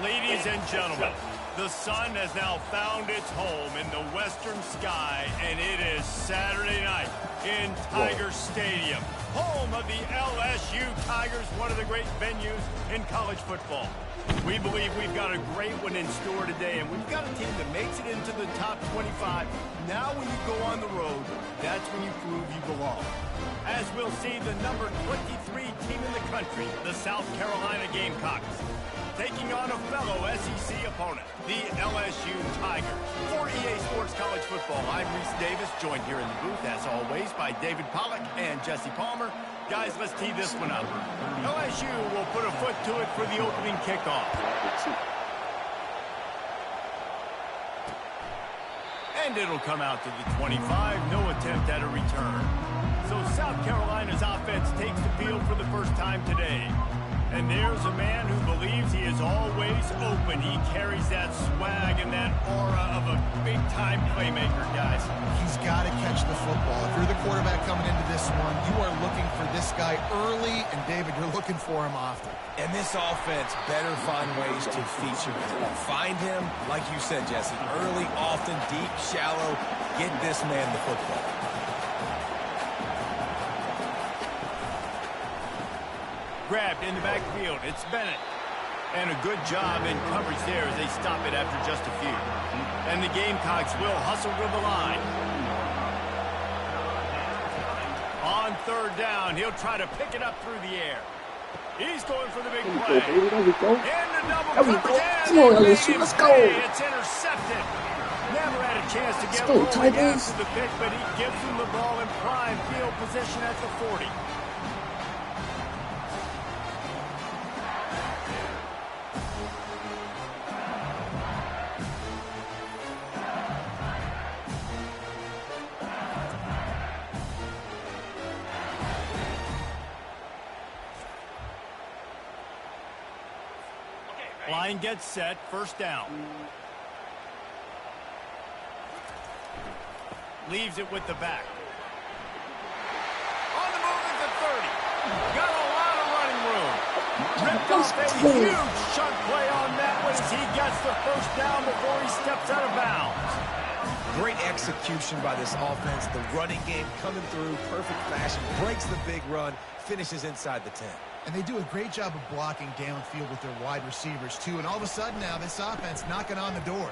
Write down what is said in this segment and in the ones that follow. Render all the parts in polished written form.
Ladies and gentlemen, the sun has now found its home in the western sky, and it is Saturday night in Tiger Stadium, home of the LSU Tigers, one of the great venues in college football. We believe we've got a great one in store today, and we've got a team that makes it into the top 25. Now when you go on the road, that's when you prove you belong. As we'll see, the number 23 team in the country, the South Carolina Gamecocks, taking on a fellow SEC opponent, the LSU Tigers. For EA Sports College Football, I'm Reese Davis, joined here in the booth, as always, by David Pollack and Jesse Palmer. Guys, let's tee this one up. LSU will put a foot to it for the opening kickoff. And it'll come out to the 25, no attempt at a return. So South Carolina's offense takes the field for the first time today. And there's a man who believes he is always open. He carries that swag and that aura of a big-time playmaker, guys. He's got to catch the football. If you're the quarterback coming into this one, you are looking for this guy early, and David, you're looking for him often. And this offense better find ways to feature him. Find him, like you said, Jesse, early, often, deep, shallow. Get this man the football. Grabbed in the backfield, it's Bennett. And a good job in coverage there as they stop it after just a few. And the Gamecocks will hustle to the line. On third down, he'll try to pick it up through the air. He's going for the big play. There we go. And the double There we go. coverage. Come on, LSU, let's go. It's intercepted. Never had a chance to get rolling Tigers. after the pick, but he gives him the ball in prime field position at the 40. Line gets set, first down. Leaves it with the back. On the move at the 30. Got a lot of running room. Ripped off a huge chunk play on that one as he gets the first down before he steps out of bounds. Great execution by this offense. The running game coming through, perfect fashion, breaks the big run, finishes inside the 10. And they do a great job of blocking downfield with their wide receivers, too. And all of a sudden now, this offense knocking on the door.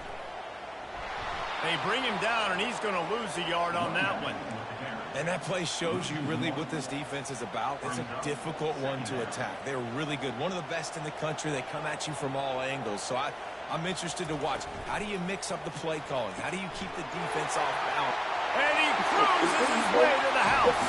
They bring him down, and he's going to lose a yard on that one. And that play shows you really what this defense is about. It's a difficult one to attack. They're really good. One of the best in the country. They come at you from all angles. So I'm interested to watch. How do you mix up the play calling? How do you keep the defense off balance? And he cruises his way to the house.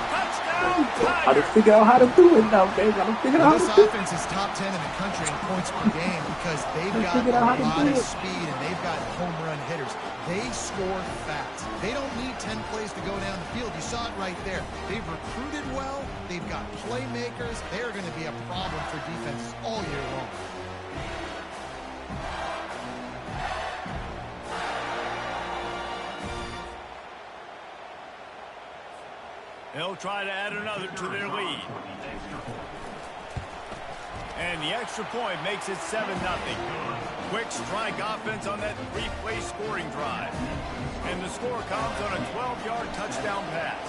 Touchdown, I Tigers. just figure out how to do it now, baby. I don't figure out how This to do it. offense is top 10 in the country in points per game because they've got a lot of speed and they've got home run hitters. They score fast. They don't need 10 plays to go down the field. You saw it right there. They've recruited well. They've got playmakers. They're going to be a problem for defenses all year long. They'll try to add another to their lead. And the extra point makes it 7-0. Quick strike offense on that three-play scoring drive. And the score comes on a 12-yard touchdown pass.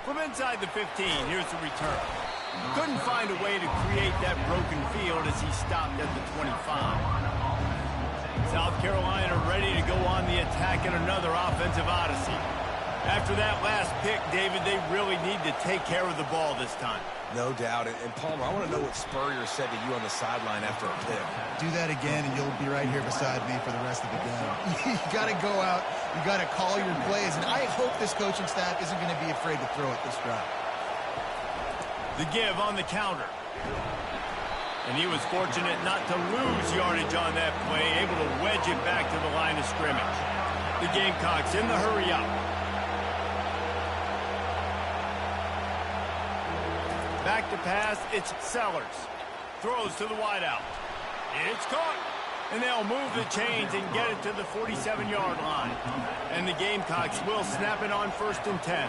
From inside the 15, here's the return. Couldn't find a way to create that broken field as he stopped at the 25. South Carolina ready to go on the attack in another offensive odyssey. After that last pick, David, they really need to take care of the ball this time. No doubt. And Palmer, I want to know what Spurrier said to you on the sideline after a pick. Do that again, and you'll be right here beside me for the rest of the game. You got to go out. You got to call your plays, and I hope this coaching staff isn't going to be afraid to throw it this drive. The give on the counter. And he was fortunate not to lose yardage on that play, able to wedge it back to the line of scrimmage. The Gamecocks in the hurry up. Back to pass, it's Sellers. Throws to the wideout. It's caught. And they'll move the chains and get it to the 47-yard line. And the Gamecocks will snap it on 1st and 10.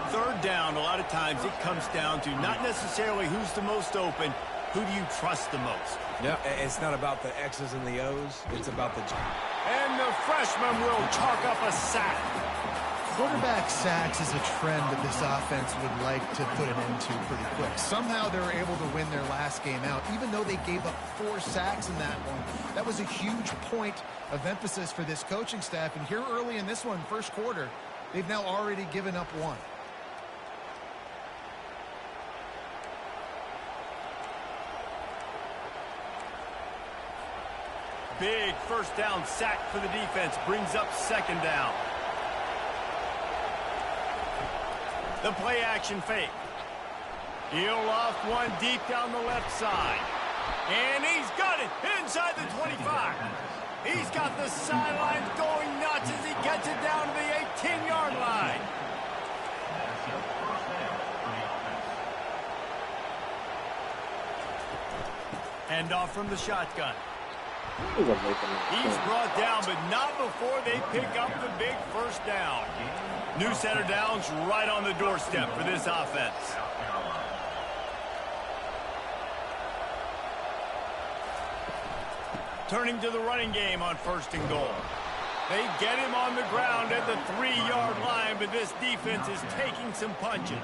Third down, a lot of times it comes down to not necessarily who's the most open, who do you trust the most? Yeah, it's not about the X's and the O's. It's about the... And the freshman will chalk up a sack. Quarterback sacks is a trend that this offense would like to put an end to pretty quick. Somehow they were able to win their last game out, even though they gave up 4 sacks in that one. That was a huge point of emphasis for this coaching staff. And here early in this one, first quarter, they've now already given up 1. Big first down sack for the defense, brings up 2nd down. The play action fake. He'll off one deep down the left side. And he's got it inside the 25. He's got the sidelines going nuts as he gets it down to the 18-yard line. Hand off from the shotgun. He's brought down, but not before they pick up the big first down. New center downs right on the doorstep for this offense. Turning to the running game on 1st and goal. They get him on the ground at the 3-yard line, but this defense is taking some punches.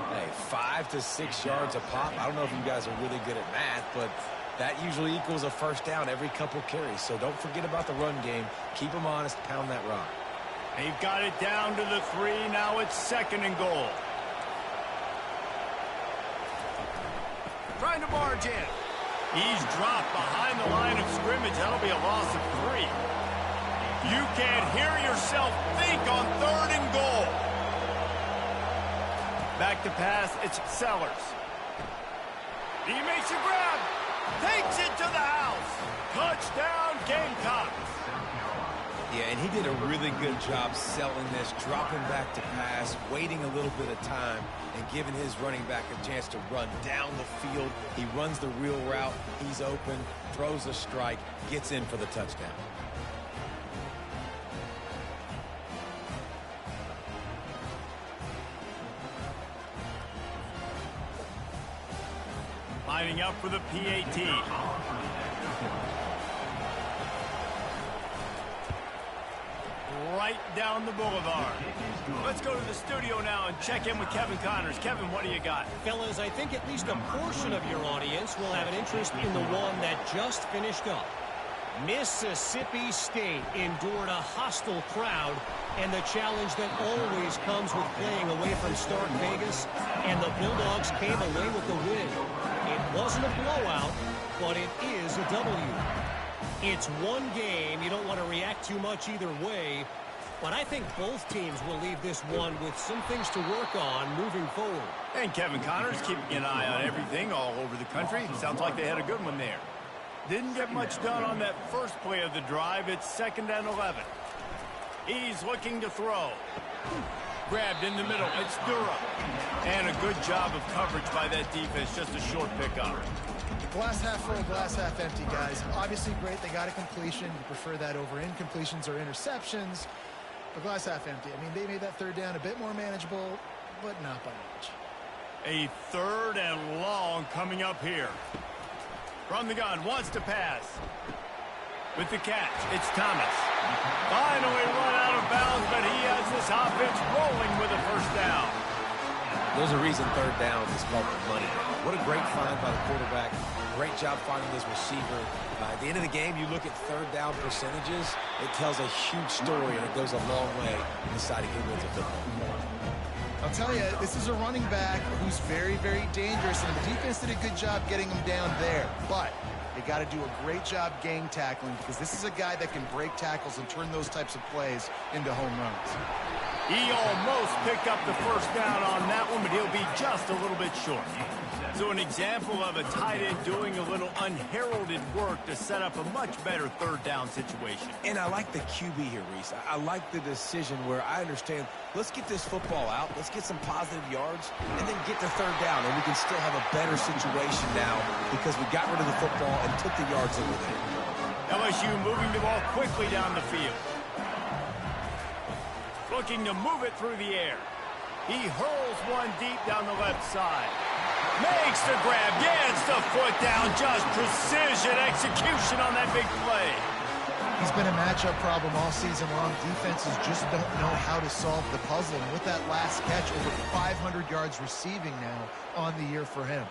Hey, 5 to 6 yards a pop. I don't know if you guys are really good at math, but that usually equals a first down every couple carries. So don't forget about the run game. Keep them honest. Pound that rock. They've got it down to the 3. Now it's 2nd and goal. Trying to barge in. He's dropped behind the line of scrimmage. That'll be a loss of 3. You can't hear yourself think on 3rd and goal. Back to pass, it's Sellers. He makes a grab. Takes it to the house. Touchdown, Gamecocks. Yeah, and he did a really good job selling this, dropping back to pass, waiting a little bit of time, and giving his running back a chance to run down the field. He runs the real route. He's open, throws a strike, gets in for the touchdown. Lining up for the PAT. Right down the boulevard. Let's go to the studio now and check in with Kevin Connors. Kevin, what do you got? Fellas, I think at least a portion of your audience will have an interest in the one that just finished up. Mississippi State endured a hostile crowd and the challenge that always comes with playing away from Stark Vegas, and the Bulldogs came away with the win. It wasn't a blowout, but it is a W. It's one game. You don't want to react too much either way, but I think both teams will leave this one with some things to work on moving forward. And Kevin Connors keeping an eye on everything all over the country. Sounds like they had a good one there. Didn't get much done on that first play of the drive. It's 2nd and 11. He's looking to throw. Grabbed in the middle. It's Durham. And a good job of coverage by that defense. Just a short pickup. Glass half full, glass half empty, guys. Obviously great. They got a completion. You prefer that over incompletions or interceptions. But glass half empty. I mean, they made that 3rd down a bit more manageable, but not by much. A 3rd and long coming up here. From the gun, wants to pass. With the catch, it's Thomas. Finally run out of bounds, but he has this offense rolling with a first down. There's a reason third down is called the money down. What a great find by the quarterback. Great job finding this receiver. At the end of the game, you look at third down percentages. It tells a huge story, and it goes a long way in deciding who wins a football game. I'll tell you, this is a running back who's very, very dangerous, and the defense did a good job getting him down there. But they got to do a great job gang tackling, because this is a guy that can break tackles and turn those types of plays into home runs. He almost picked up the first down on that one, but he'll be just a little bit short. So an example of a tight end doing a little unheralded work to set up a much better third down situation. And I like the QB here, Reese. I like the decision where I understand, let's get this football out, let's get some positive yards, and then get to third down, and we can still have a better situation now because we got rid of the football and took the yards over there. LSU moving the ball quickly down the field. Looking to move it through the air. He hurls one deep down the left side. Makes the grab, gets the foot down, just precision execution on that big play. He's been a matchup problem all season long. Defenses just don't know how to solve the puzzle. And with that last catch, over 500 yards receiving now on the year for him.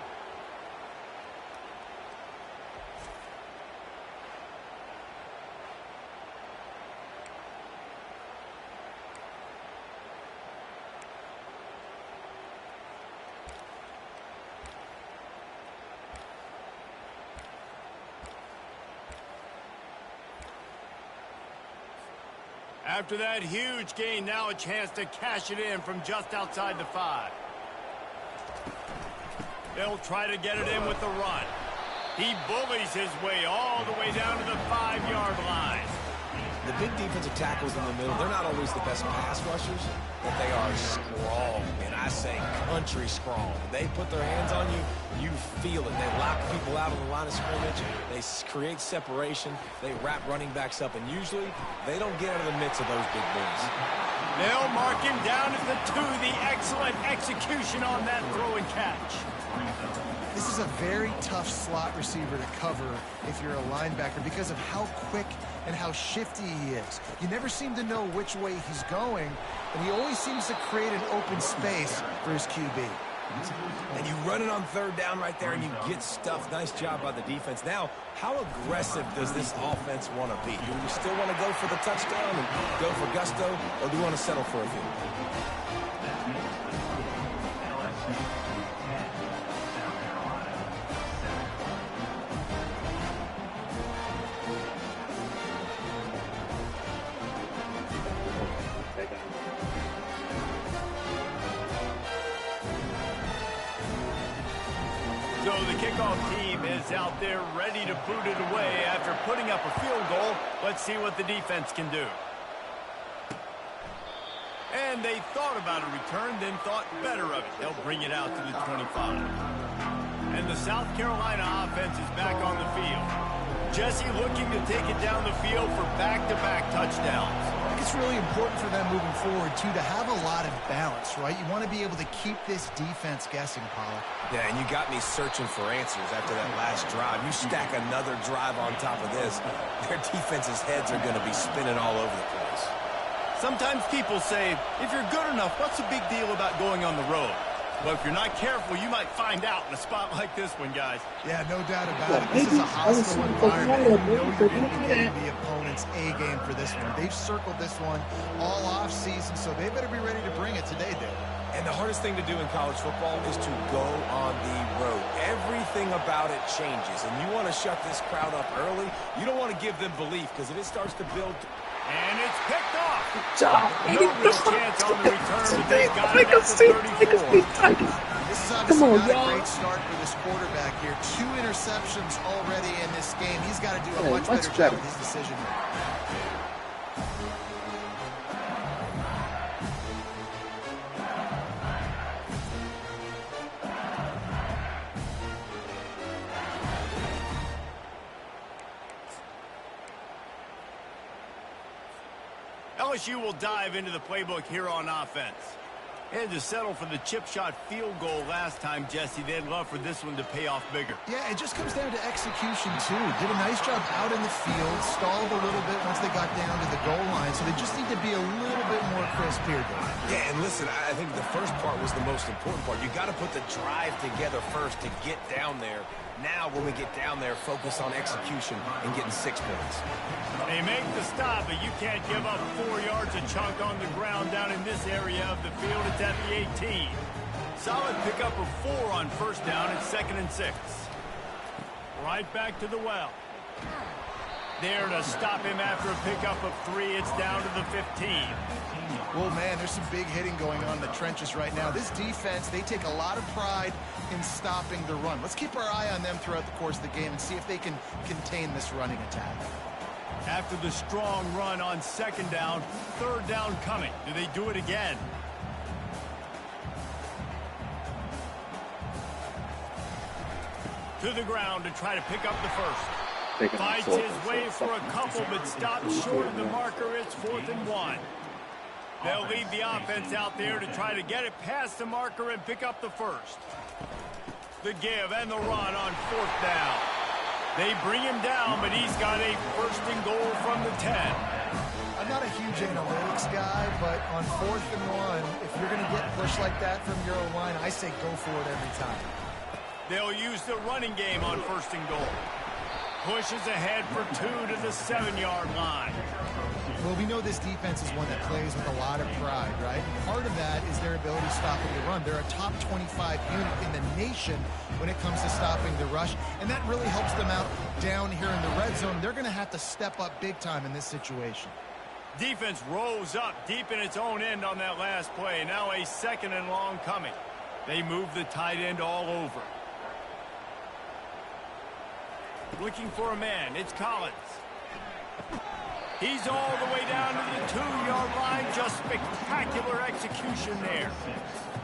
After that huge gain, now a chance to cash it in from just outside the 5. They'll try to get it in with the run. He bullies his way all the way down to the 5-yard line. The big defensive tackles in the middle, they're not always the best pass rushers, but they are strong, and I say country strong. They put their hands on you, you feel it. They lock people out on the line of scrimmage. They create separation. They wrap running backs up, and usually they don't get out of the midst of those big boys. They'll mark him down at the 2. The excellent execution on that throw and catch. This is a very tough slot receiver to cover if you're a linebacker because of how quick and how shifty he is. You never seem to know which way he's going, and he always seems to create an open space for his QB. And you run it on third down right there, and you get stuffed. Nice job by the defense. Now, how aggressive does this offense want to be? Do we still want to go for the touchdown and go for gusto, or do we want to settle for a field goal? So the kickoff team is out there ready to boot it away after putting up a field goal. Let's see what the defense can do. And they thought about a return, then thought better of it. They'll bring it out to the 25. And the South Carolina offense is back on the field. Jesse looking to take it down the field for back-to-back touchdowns. I think it's really important for them moving forward, too, to have a lot of balance, right? You want to be able to keep this defense guessing, Pollock. Yeah, and you got me searching for answers after that last drive. You stack another drive on top of this, their defense's heads are going to be spinning all over the place. Sometimes people say, if you're good enough, what's the big deal about going on the road? Well, if you're not careful, you might find out in a spot like this one, guys. Yeah, no doubt about it. This is a hostile environment. You know you're going to be getting the opponent's A game for this one. They've circled this one all off season, so they better be ready to bring it today, Dave. And the hardest thing to do in college football is to go on the road. Everything about it changes, and you want to shut this crowd up early. You don't want to give them belief, because if it starts to build... And it's picked off. Good job. No real chance on the return, but they got it at the 34. This is obviously not a great start for this quarterback here. 2 interceptions already in this game. He's got to do a much better job with his decision. LSU will dive into the playbook here on offense. And to settle for the chip shot field goal last time, Jesse, they'd love for this one to pay off bigger. Yeah, it just comes down to execution, too. Did a nice job out in the field, stalled a little bit once they got down to the goal line, so they just need to be a little bit more crisp here, Dave. Yeah, and listen, I think the first part was the most important part. You got to put the drive together first to get down there. Now, when we get down there, focus on execution and getting 6 points. They make the stop, but you can't give up 4 yards a chunk on the ground down in this area of the field. It's at the 18. Solid pickup of 4 on first down. It's 2nd and 6. Right back to the well. There to stop him after a pickup of 3. It's down to the 15. Well, man, there's some big hitting going on in the trenches right now. This defense, they take a lot of pride in stopping the run. Let's keep our eye on them throughout the course of the game and see if they can contain this running attack. After the strong run on 2nd down, 3rd down coming. Do they do it again? To the ground to try to pick up the first. Fights his way for a couple, but stops short of the marker. It's 4th and 1. They'll lead the offense out there to try to get it past the marker and pick up the first. The give and the run on 4th down. They bring him down, but he's got a 1st and goal from the 10. I'm not a huge analytics guy, but on 4th and 1, if you're going to get pushed like that from your own line, I say go for it every time. They'll use the running game on 1st and goal. Pushes ahead for 2 to the 7-yard line. Well, we know this defense is one that plays with a lot of pride, right? And part of that is their ability stopping the run. They're a top 25 unit in the nation when it comes to stopping the rush, and that really helps them out down here in the red zone. They're going to have to step up big time in this situation. Defense rose up deep in its own end on that last play. Now a 2nd and long coming. They move the tight end all over. Looking for a man. It's Collins. He's all the way down to the 2-yard line. Just spectacular execution there.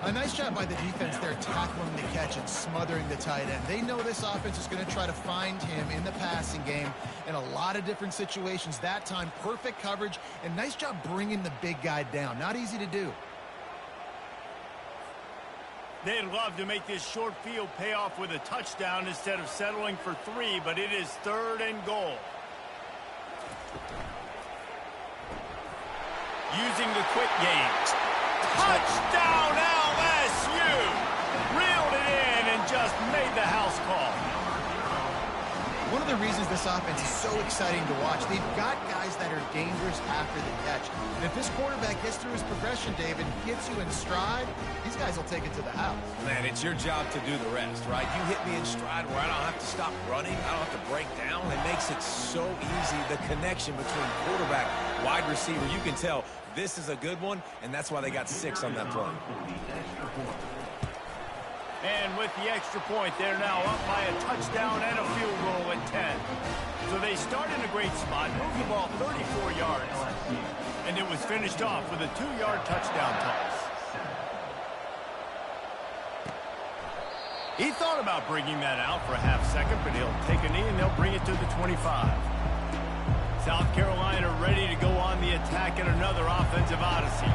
A nice job by the defense there tackling the catch and smothering the tight end. They know this offense is going to try to find him in the passing game in a lot of different situations. That time, perfect coverage and nice job bringing the big guy down. Not easy to do. They'd love to make this short field pay off with a touchdown instead of settling for 3, but it is 3rd and goal. Using the quick game. Touchdown LSU! Reeled it in and just made the house call. One of the reasons this offense is so exciting to watch, they've got guys that are dangerous after the catch. And if this quarterback gets through his progression, David, gets you in stride, these guys will take it to the house. Man, it's your job to do the rest, right? You hit me in stride where I don't have to stop running. I don't have to break down. It makes it so easy, the connection between quarterback, wide receiver. You can tell this is a good one, and that's why they got 6 on that play. And with the extra point, they're now up by a touchdown and a field goal at 10. So they start in a great spot, move the ball 34 yards, and it was finished off with a 2-yard touchdown toss. He thought about bringing that out for a half second, but he'll take a knee and they'll bring it to the 25. South Carolina ready to go on the attack in another offensive odyssey.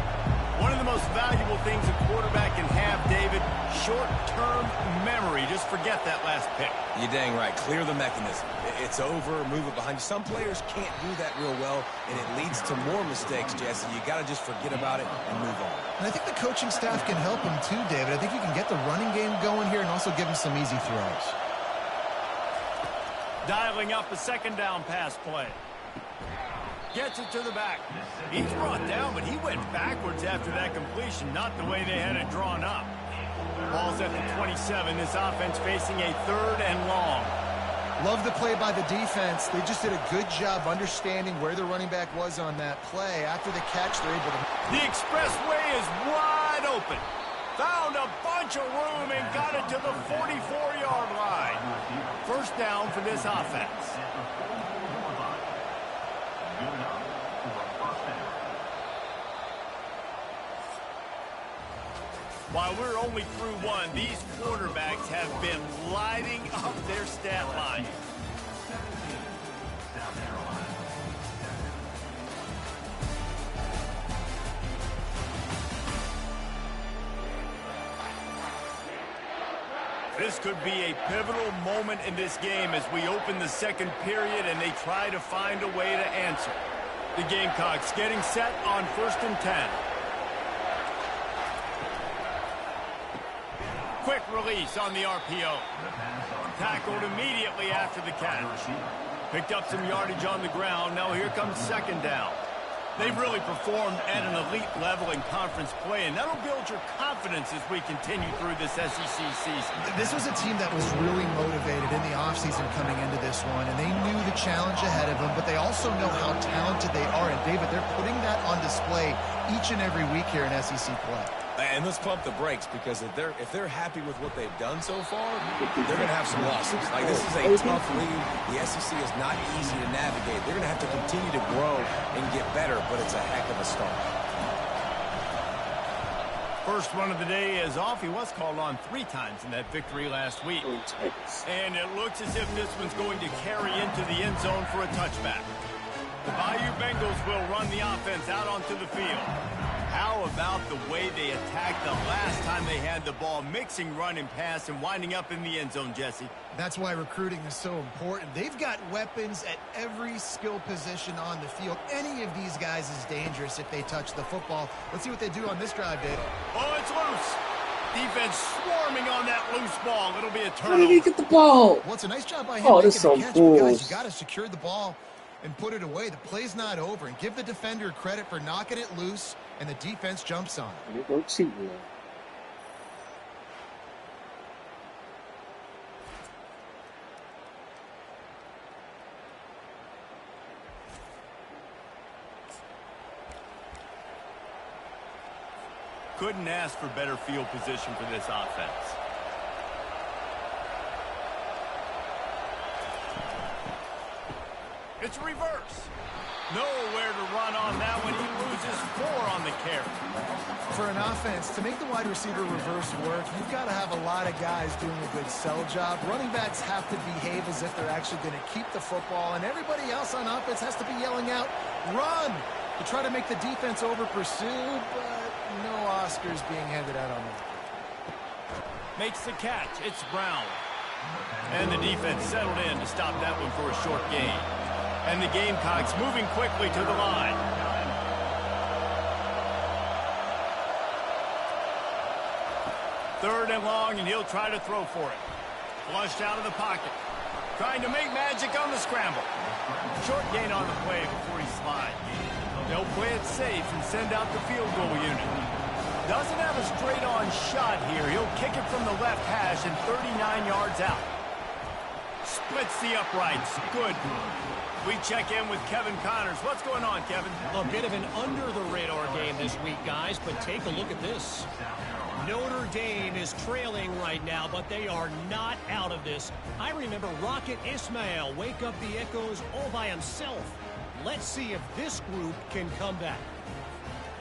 One of the most valuable things a quarterback can have, David, short-term memory. Just forget that last pick. You're dang right. Clear the mechanism. It's over. Move it behind you. Some players can't do that real well, and it leads to more mistakes, Jesse. You got to just forget about it and move on. And I think the coaching staff can help him too, David. I think you can get the running game going here and also give him some easy throws. Dialing up a 2nd down pass play. Gets it to the back. He's brought down, but he went backwards after that completion, not the way they had it drawn up. Ball's at the 27. This offense facing a 3rd and long. Love the play by the defense. They just did a good job understanding where the running back was on that play. After the catch, they're able to... The expressway is wide open. Found a bunch of room and got it to the 44-yard line. 1st down for this offense. While we're only through 1, these quarterbacks have been lighting up their stat line. this could be a pivotal moment in this game as we open the second period and they try to find a way to answer. The Gamecocks getting set on 1st and 10. Quick release on the RPO. Tackled immediately after the catch. Picked up some yardage on the ground. Now here comes 2nd down. They've really performed at an elite level in conference play, and that'll build your confidence as we continue through this SEC season. This was a team that was really motivated in the offseason coming into this one, and they knew the challenge ahead of them, but they also know how talented they are. And, David, they're putting that on display each and every week here in SEC play. And let's pump the brakes, because if they're happy with what they've done so far, they're going to have some losses. Like, this is a tough league. The SEC is not easy to navigate. They're going to have to continue to grow and get better, but it's a heck of a start. First run of the day is off. He was called on 3 times in that victory last week. And it looks as if this one's going to carry into the end zone for a touchback. The Bayou Bengals will run the offense out onto the field. How about the way they attacked the last time they had the ball, mixing run and pass and winding up in the end zone, Jesse? That's why recruiting is so important. They've got weapons at every skill position on the field. Any of these guys is dangerous if they touch the football. Let's see what they do on this drive, Dave. Oh, it's loose. Defense swarming on that loose ball. It'll be a turnover. How did he get the ball? Well, it's a nice job by him Oh, making this the is catch, so but guys, cool. you got to secure the ball and put it away. The play's not over. And give the defender credit for knocking it loose, and the defense jumps on it. They go cheating now. Couldn't ask for better field position for this offense. It's a reverse. Nowhere to run on that one. He loses 4 on the carry. For an offense, to make the wide receiver reverse work, you've got to have a lot of guys doing a good sell job. Running backs have to behave as if they're actually going to keep the football, and everybody else on offense has to be yelling out, run, to try to make the defense over-pursue, but no Oscars being handed out on that. Makes the catch. It's Brown. And the defense settled in to stop that one for a short gain. And the Gamecocks moving quickly to the line. Third and long, and he'll try to throw for it. Flushed out of the pocket. Trying to make magic on the scramble. Short gain on the play before he slides. They'll play it safe and send out the field goal unit. Doesn't have a straight-on shot here. He'll kick it from the left hash and 39 yards out. Splits the uprights. Good. We check in with Kevin Connors. What's going on, Kevin? A bit of an under-the-radar game this week, guys, but take a look at this. Notre Dame is trailing right now, but they are not out of this. I remember Rocket Ismail wake up the echoes all by himself. Let's see if this group can come back.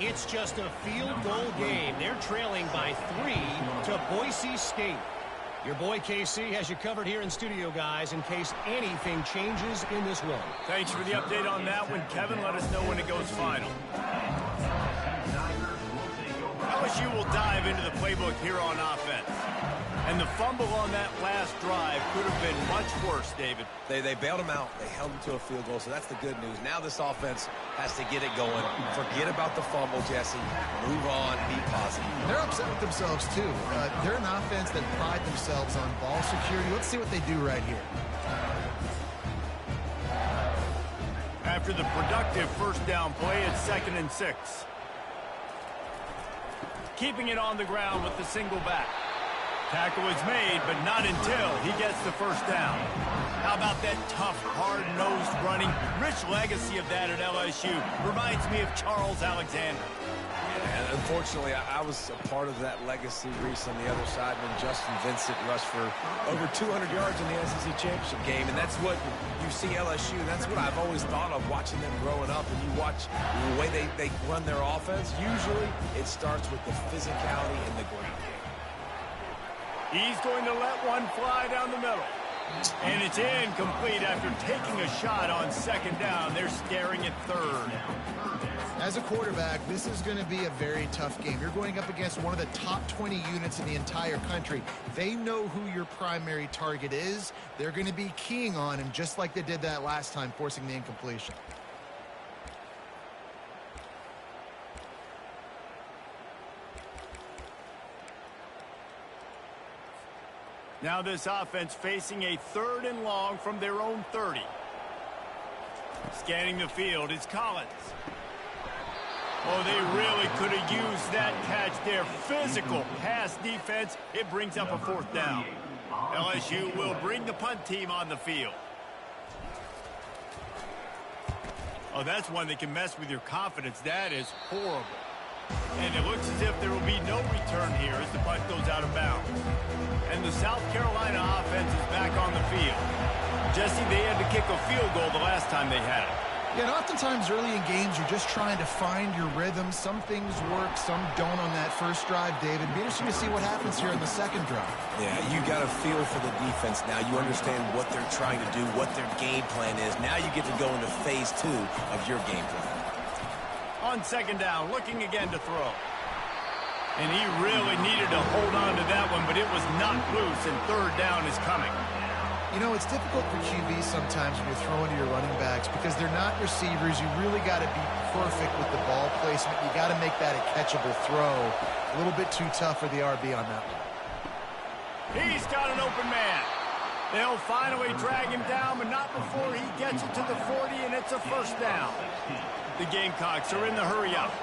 It's just a field goal game. They're trailing by 3 to Boise State. Your boy KC has you covered here in studio, guys, in case anything changes in this one. Thanks for the update on that one, Kevin. Let us know when it goes final. LSU will dive into the playbook here on offense. And the fumble on that last drive could have been much worse, David. They bailed him out. They held him to a field goal, so that's the good news. Now this offense has to get it going. Forget about the fumble, Jesse. Move on. Be positive. They're upset with themselves, too. They're an offense that pride themselves on ball security. Let's see what they do right here. After the productive first down play, it's 2nd and 6. Keeping it on the ground with the single back. Tackle is made, but not until he gets the first down. How about that tough, hard-nosed running? Rich legacy of that at LSU. Reminds me of Charles Alexander. And unfortunately, I was a part of that legacy, Reese, on the other side when Justin Vincent rushed for over 200 yards in the SEC championship game. And that's what you see LSU. That's what I've always thought of watching them growing up. And you watch the way they run their offense. Usually, it starts with the physicality in the ground game. He's going to let one fly down the middle. And it's incomplete after taking a shot on second down. They're staring at third. As a quarterback, this is going to be a very tough game. You're going up against one of the top 20 units in the entire country. They know who your primary target is. They're going to be keying on him just like they did that last time, forcing the incompletion. Now this offense facing a 3rd and long from their own 30. Scanning the field, it's Collins. Oh, they really could have used that catch there. Physical pass defense. It brings up a 4th down. LSU will bring the punt team on the field. Oh, that's one that can mess with your confidence. That is horrible. And it looks as if there will be no return here as the punt goes out of bounds. And the South Carolina offense is back on the field. Jesse, they had to kick a field goal the last time they had it. Yeah, and oftentimes early in games, you're just trying to find your rhythm. Some things work, some don't on that first drive, David. Be interesting to see what happens here in the second drive. Yeah, you got a feel for the defense now. You understand what they're trying to do, what their game plan is. Now you get to go into phase 2 of your game plan. On second down, looking again to throw. And he really needed to hold on to that one, but it was not loose, and 3rd down is coming. You know, it's difficult for QBs sometimes when you're throwing to your running backs because they're not receivers. You really got to be perfect with the ball placement. You got to make that a catchable throw. A little bit too tough for the RB on that one. He's got an open man. They'll finally drag him down, but not before he gets it to the 40, and it's a 1st down. The Gamecocks are in the hurry-up.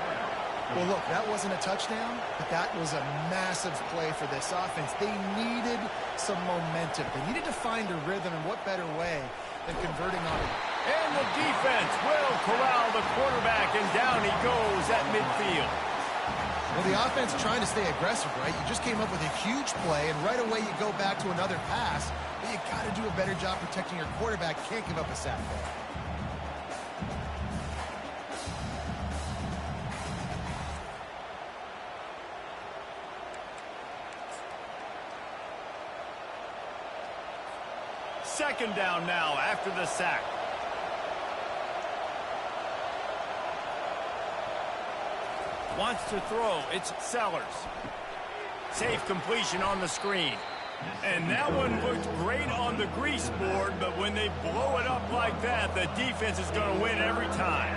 Well, look, that wasn't a touchdown, but that was a massive play for this offense. They needed some momentum. They needed to find a rhythm, and what better way than converting on it. And the defense will corral the quarterback, and down he goes at midfield. Well, the offense trying to stay aggressive, right? You just came up with a huge play, and right away you go back to another pass, but you got to do a better job protecting your quarterback. Can't give up a sack there. Second down now after the sack. Wants to throw. It's Sellers. Safe completion on the screen. And that one looked great on the grease board, but when they blow it up like that, the defense is going to win every time.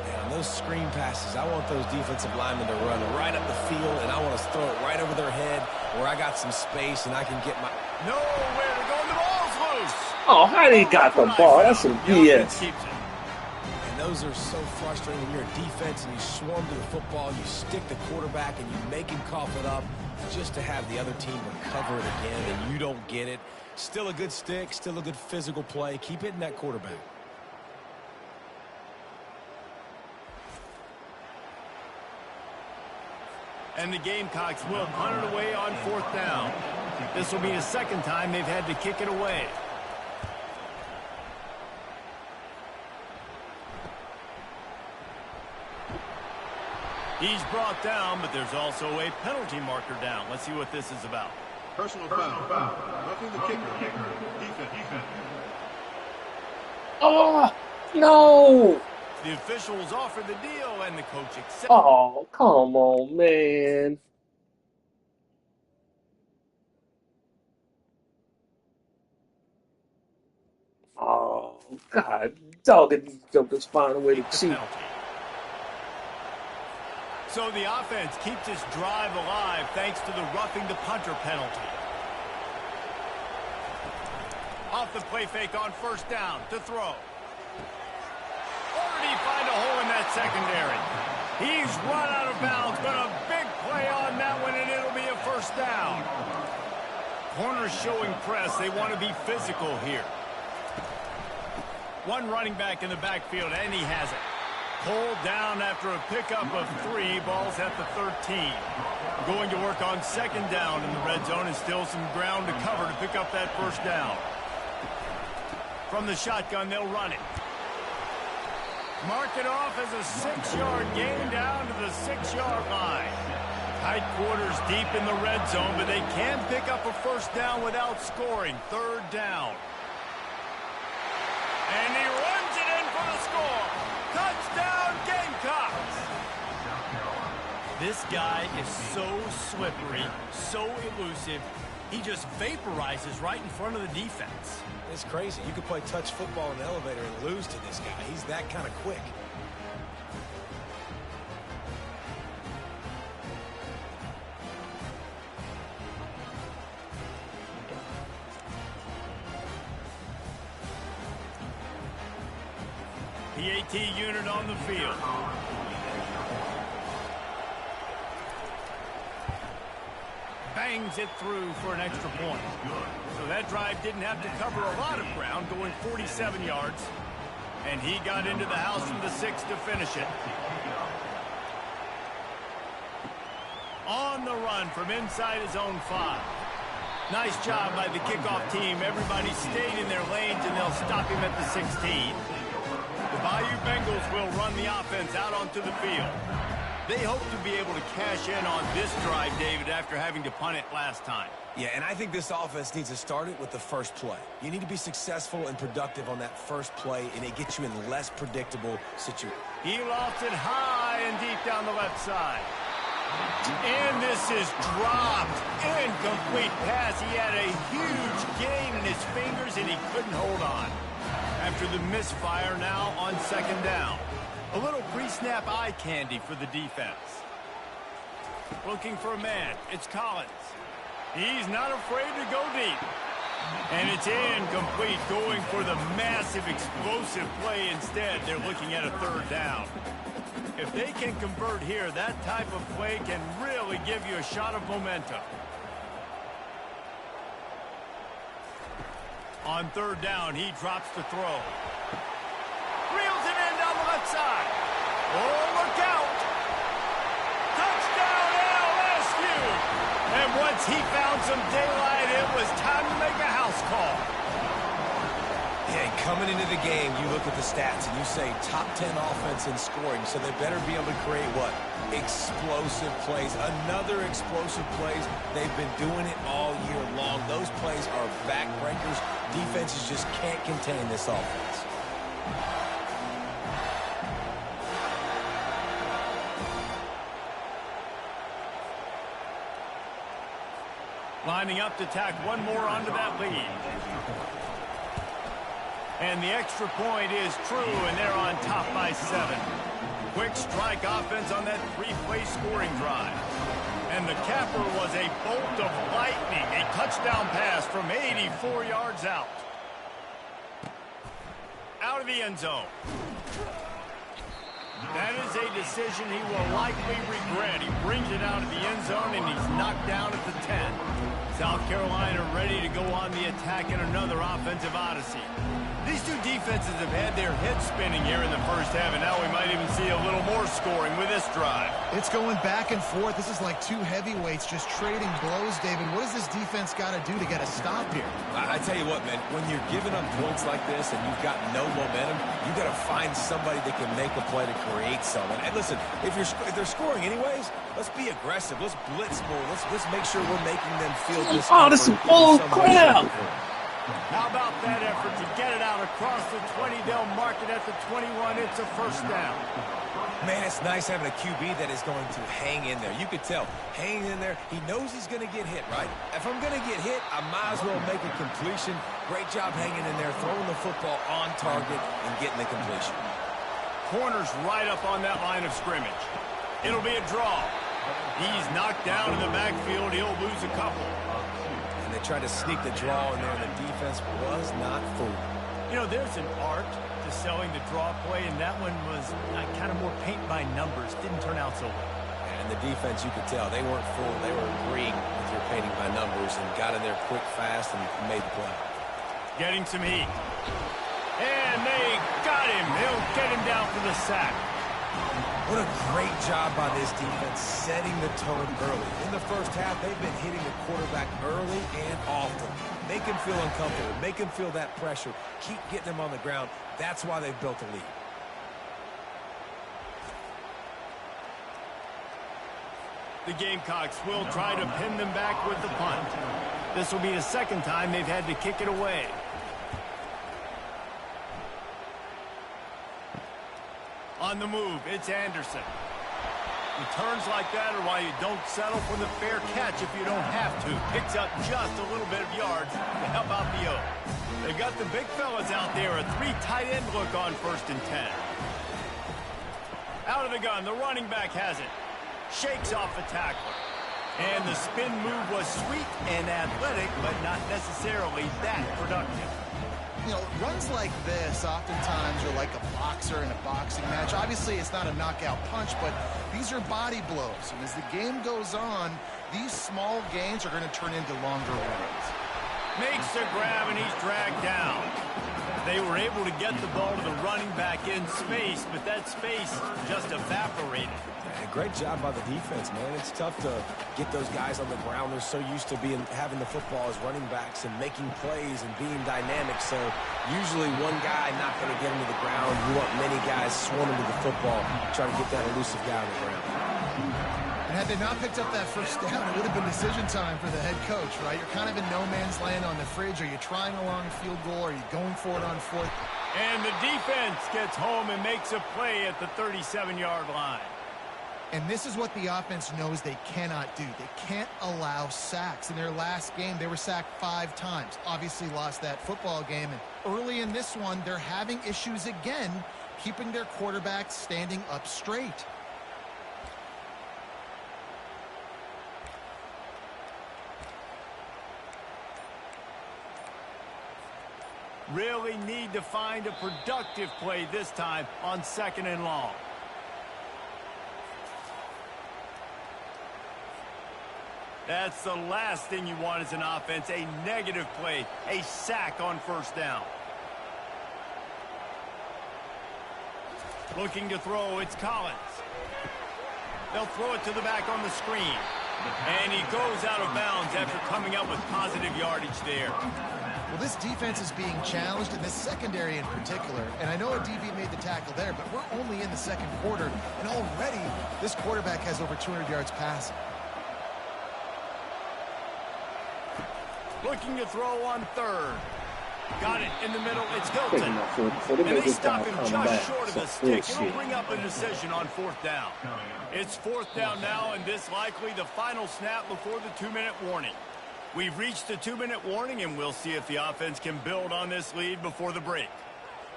Yeah, on those screen passes, I want those defensive linemen to run right up the field, and I want to throw it right over their head where I got some space and I can get my... Nowhere to go, and the ball's loose. Oh, how they got the ball? That's some BS. And those are so frustrating when you're a defense and you swarm to the football, you stick the quarterback and you make him cough it up just to have the other team recover it again, and you don't get it. Still a good stick, still a good physical play. Keep hitting that quarterback. And the Gamecocks will punt it away on 4th down. This will be the 2nd time they've had to kick it away. He's brought down, but there's also a penalty marker down. Let's see what this is about. Personal foul. Roughing the kicker. Defense. Oh, no. The officials offered the deal, and the coach accepted. Oh, come on, man. Oh, God. Dog, they'll just find a way to cheat. So the offense keeps its drive alive thanks to the roughing the punter penalty. Off the play fake on 1st down to throw. Or did he find a hole in that secondary? He's run out of bounds, but a big play on that one, and it'll be a 1st down. Corners showing press. They want to be physical here. One running back in the backfield, and he has it. Pulled down after a pickup of 3. Ball's at the 13. Going to work on 2nd down in the red zone, and still some ground to cover to pick up that 1st down. From the shotgun, they'll run it. Mark it off as a 6-yard gain down to the 6-yard line. Tight quarters deep in the red zone, but they can pick up a first down without scoring. Third down. And he runs it in for the score. Touchdown, Gamecocks! This guy is so slippery, so elusive. He just vaporizes right in front of the defense. It's crazy. You could play touch football in the elevator and lose to this guy. He's that kind of quick. The AT unit on the field. Bangs it through for an extra point. So that drive didn't have to cover a lot of ground, going 47 yards. And he got into the house from the 6 to finish it. On the run from inside his own 5. Nice job by the kickoff team. Everybody stayed in their lanes, and they'll stop him at the 16. The Bayou Bengals will run the offense out onto the field. They hope to be able to cash in on this drive, David, after having to punt it last time. Yeah, and I think this offense needs to start it with the first play. You need to be successful and productive on that first play, and it gets you in less predictable situations. He lost it high and deep down the left side. And this is dropped. Incomplete pass. He had a huge gain in his fingers, and he couldn't hold on. After the misfire, now on second down. A little pre-snap eye candy for the defense. Looking for a man. It's Collins. He's not afraid to go deep. And it's incomplete, going for the massive explosive play instead. They're looking at a third down. If they can convert here, that type of play can really give you a shot of momentum. On third down, he drops the throw. Reels it in down the left side. Oh, look out. Touchdown, LSU. And once he found some daylight, it was time to make a house call. Yeah, coming into the game, you look at the stats and you say top 10 offense in scoring, so they better be able to create what? Explosive plays. Another explosive plays. They've been doing it all year long. Those plays are backbreakers. Defenses just can't contain this offense. Lining up to tack one more onto that lead. And the extra point is true, and they're on top by 7. Quick strike offense on that 3-play scoring drive. And the capper was a bolt of lightning, a touchdown pass from 84 yards out. Out of the end zone. That is a decision he will likely regret. He brings it out of the end zone, and he's knocked down at the 10. South Carolina ready to go on the attack in another offensive odyssey. These two defenses have had their heads spinning here in the first half, and now we might even see a little more scoring with this drive. It's going back and forth. This is like two heavyweights just trading blows, David. What does this defense got to do to get a stop here? I tell you what, man, when you're giving up points like this and you've got no momentum, you got to find somebody that can make a play to create something. And listen, if they're scoring anyways, let's be aggressive. Let's blitz more. Let's make sure we're making them feel this. Oh, this is bull crap. How about that effort to get it out across the 20? They'll mark it at the 21. It's a first down. Man, it's nice having a QB that is going to hang in there. You could tell, hanging in there, he knows he's going to get hit, right? If I'm going to get hit, I might as well make a completion. Great job hanging in there, throwing the football on target and getting the completion. Corner's right up on that line of scrimmage. It'll be a draw. He's knocked down in the backfield. He'll lose a couple. They tried to sneak the draw in there, and the defense was not fooled. You know, there's an art to selling the draw play, and that one was kind of more paint by numbers. Didn't turn out so well. And the defense, you could tell, they weren't fooled. They were agreeing with your painting by numbers and got in there quick, fast, and made the play. Getting some heat. And they got him. They'll get him down for the sack. What a great job by this defense setting the tone early. In the first half, they've been hitting the quarterback early and often. Make him feel uncomfortable. Make him feel that pressure. Keep getting him on the ground. That's why they've built a lead. The Gamecocks will try to pin them back with the punt. This will be the second time they've had to kick it away. On the move, it's Anderson. Returns like that are why you don't settle for the fair catch if you don't have to. Picks up just a little bit of yards to help out the O. They've got the big fellas out there. A 3 tight end look on 1st and 10. Out of the gun, the running back has it. Shakes off the tackler. And the spin move was sweet and athletic, but not necessarily that productive. You know, runs like this oftentimes are like a boxer in a boxing match. Obviously, it's not a knockout punch, but these are body blows. And as the game goes on, these small gains are going to turn into longer runs. Makes the grab, and he's dragged down. They were able to get the ball to the running back in space, but that space just evaporated. Great job by the defense, man. It's tough to get those guys on the ground. They're so used to having the football as running backs and making plays and being dynamic. So usually one guy not going to get him to the ground. You want many guys swarming to the football, trying to get that elusive guy on the ground. And had they not picked up that first down, it would have been decision time for the head coach, right? You're kind of in no man's land on the fridge. Are you trying a long field goal? Are you going for it on 4th? And the defense gets home and makes a play at the 37-yard line. And this is what the offense knows they cannot do. They can't allow sacks. In their last game, they were sacked 5 times. Obviously lost that football game. And early in this one, they're having issues again, keeping their quarterback standing up straight. Really need to find a productive play this time on 2nd and long. That's the last thing you want as an offense, a negative play, a sack on 1st down. Looking to throw, it's Collins. They'll throw it to the back on the screen. And he goes out of bounds after coming up with positive yardage there. Well, this defense is being challenged, in this secondary in particular. And I know a DB made the tackle there, but we're only in the 2nd quarter. And already, this quarterback has over 200 yards passing. Looking to throw on 3rd. Got it in the middle. It's Hilton. And they stop him just short of the stick. It'll bring up a decision on 4th down. It's 4th down now, and this likely the final snap before the 2-minute warning. We've reached the 2-minute warning, and we'll see if the offense can build on this lead before the break.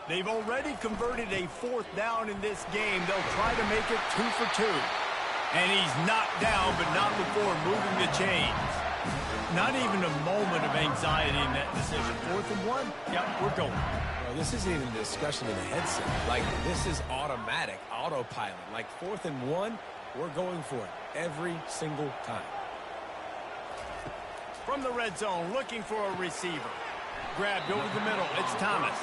They've already converted a 4th down in this game. They'll try to make it 2 for 2. And he's knocked down, but not before moving the chains. Not even a moment of anxiety in that decision. 4th and 1? Yep, we're going. Well, this isn't even a discussion in the headset. Like, this is automatic, autopilot. Like, 4th and 1, we're going for it every single time. From the red zone, looking for a receiver. Grabbed over the middle, it's Thomas.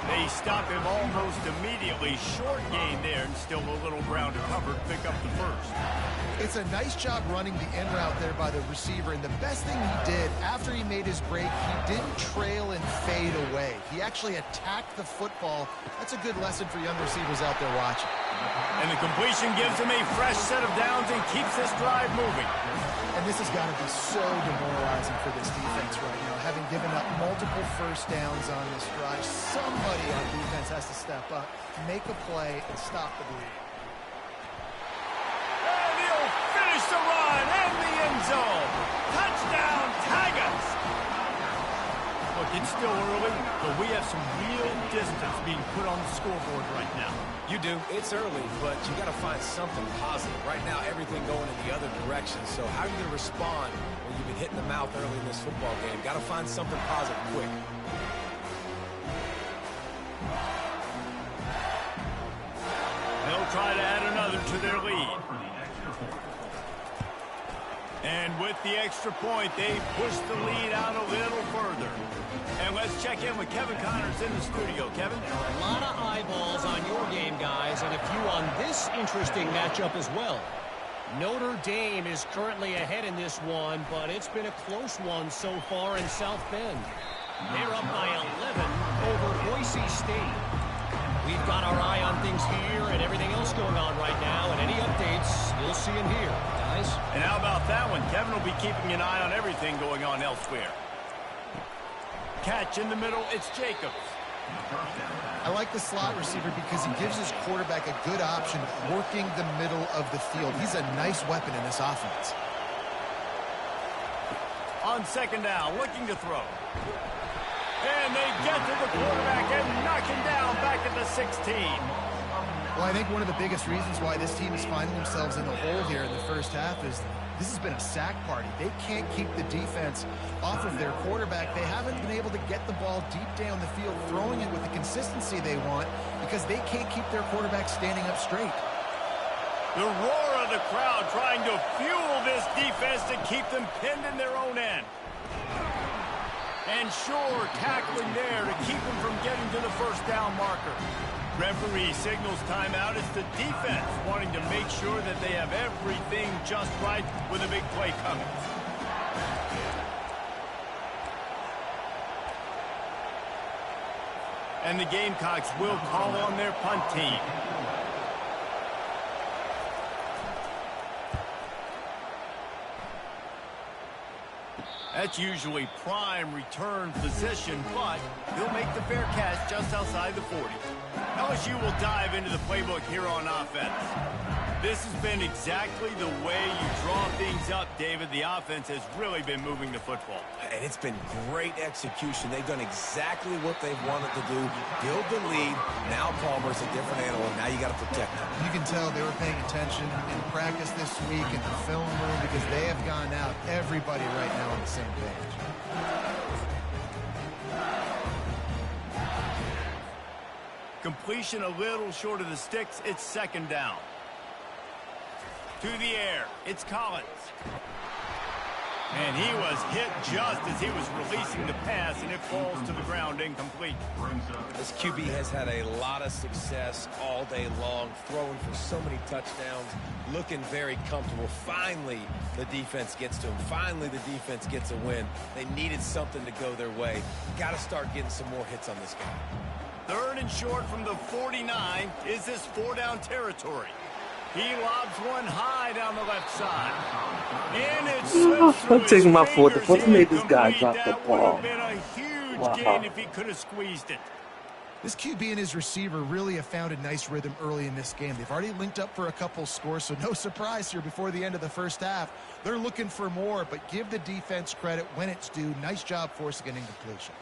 They stop him almost immediately. Short gain there, and still a little ground to cover to pick up the 1st. It's a nice job running the in route there by the receiver, and the best thing he did after he made his break, he didn't trail and fade away. He actually attacked the football. That's a good lesson for young receivers out there watching. And the completion gives him a fresh set of downs and keeps this drive moving. And this has got to be so demoralizing for this defense right now, having given up multiple 1st downs on this drive. Somebody on defense has to step up, make a play, and stop the bleed. And he'll finish the run and the end zone. Touchdown, Tigers! Look, it's still early, but we have some real distance being put on the scoreboard right now. You do. It's early, but you got to find something positive. Right now, everything going in the other direction. So how are you going to respond when you've been hit in the mouth early in this football game? Got to find something positive quick. They'll try to add another to their lead. And with the extra point, they push the lead out a little further. And let's check in with Kevin Connors in the studio. Kevin? A lot of eyeballs on your game, guys, and a few on this interesting matchup as well. Notre Dame is currently ahead in this one, but it's been a close one so far in South Bend. They're up by 11 over Boise State. We've got our eye on things here and everything else going on right now, and any updates, you'll see them here. Guys? guys. And how about that one? Kevin will be keeping an eye on everything going on elsewhere. Catch in the middle, it's Jacobs. I like the slot receiver because he gives his quarterback a good option working the middle of the field. He's a nice weapon in this offense. On second down, looking to throw. And they get to the quarterback and knock him down back at the 16. Well, I think one of the biggest reasons why this team is finding themselves in the hole here in the first half is this has been a sack party. They can't keep the defense off of their quarterback. They haven't been able to get the ball deep down the field, throwing it with the consistency they want because they can't keep their quarterback standing up straight. The roar of the crowd trying to fuel this defense to keep them pinned in their own end. And sure, tackling there to keep them from getting to the first down marker. Referee signals timeout. It's the defense wanting to make sure that they have everything just right with a big play coming. And the Gamecocks will call on their punt team. That's usually prime return position, but he'll make the fair catch just outside the 40. LSU will dive into the playbook here on offense. This has been exactly the way you draw things up, David. The offense has really been moving the football. And it's been great execution. They've done exactly what they've wanted to do. Build the lead. Now Palmer's a different animal. Now you got to protect him. You can tell they were paying attention in practice this week in the film room because they have gone out, everybody right now on the same page. Completion a little short of the sticks. It's second down. To the air, it's Collins. And he was hit just as he was releasing the pass, and it falls to the ground incomplete. This QB has had a lot of success all day long, throwing for so many touchdowns, looking very comfortable. Finally, the defense gets to him. Finally, the defense gets a win. They needed something to go their way. Got to start getting some more hits on this guy. Third and short from the 49. Is this four-down territory? He lobs one high down the left side. And it's I'm taking my foot. What made this guy drop the ball? That would have been a huge gain if he could have squeezed it. This QB and his receiver really have found a nice rhythm early in this game. They've already linked up for a couple scores, so no surprise here before the end of the first half. They're looking for more, but give the defense credit when it's due. Nice job forcing an incompletion.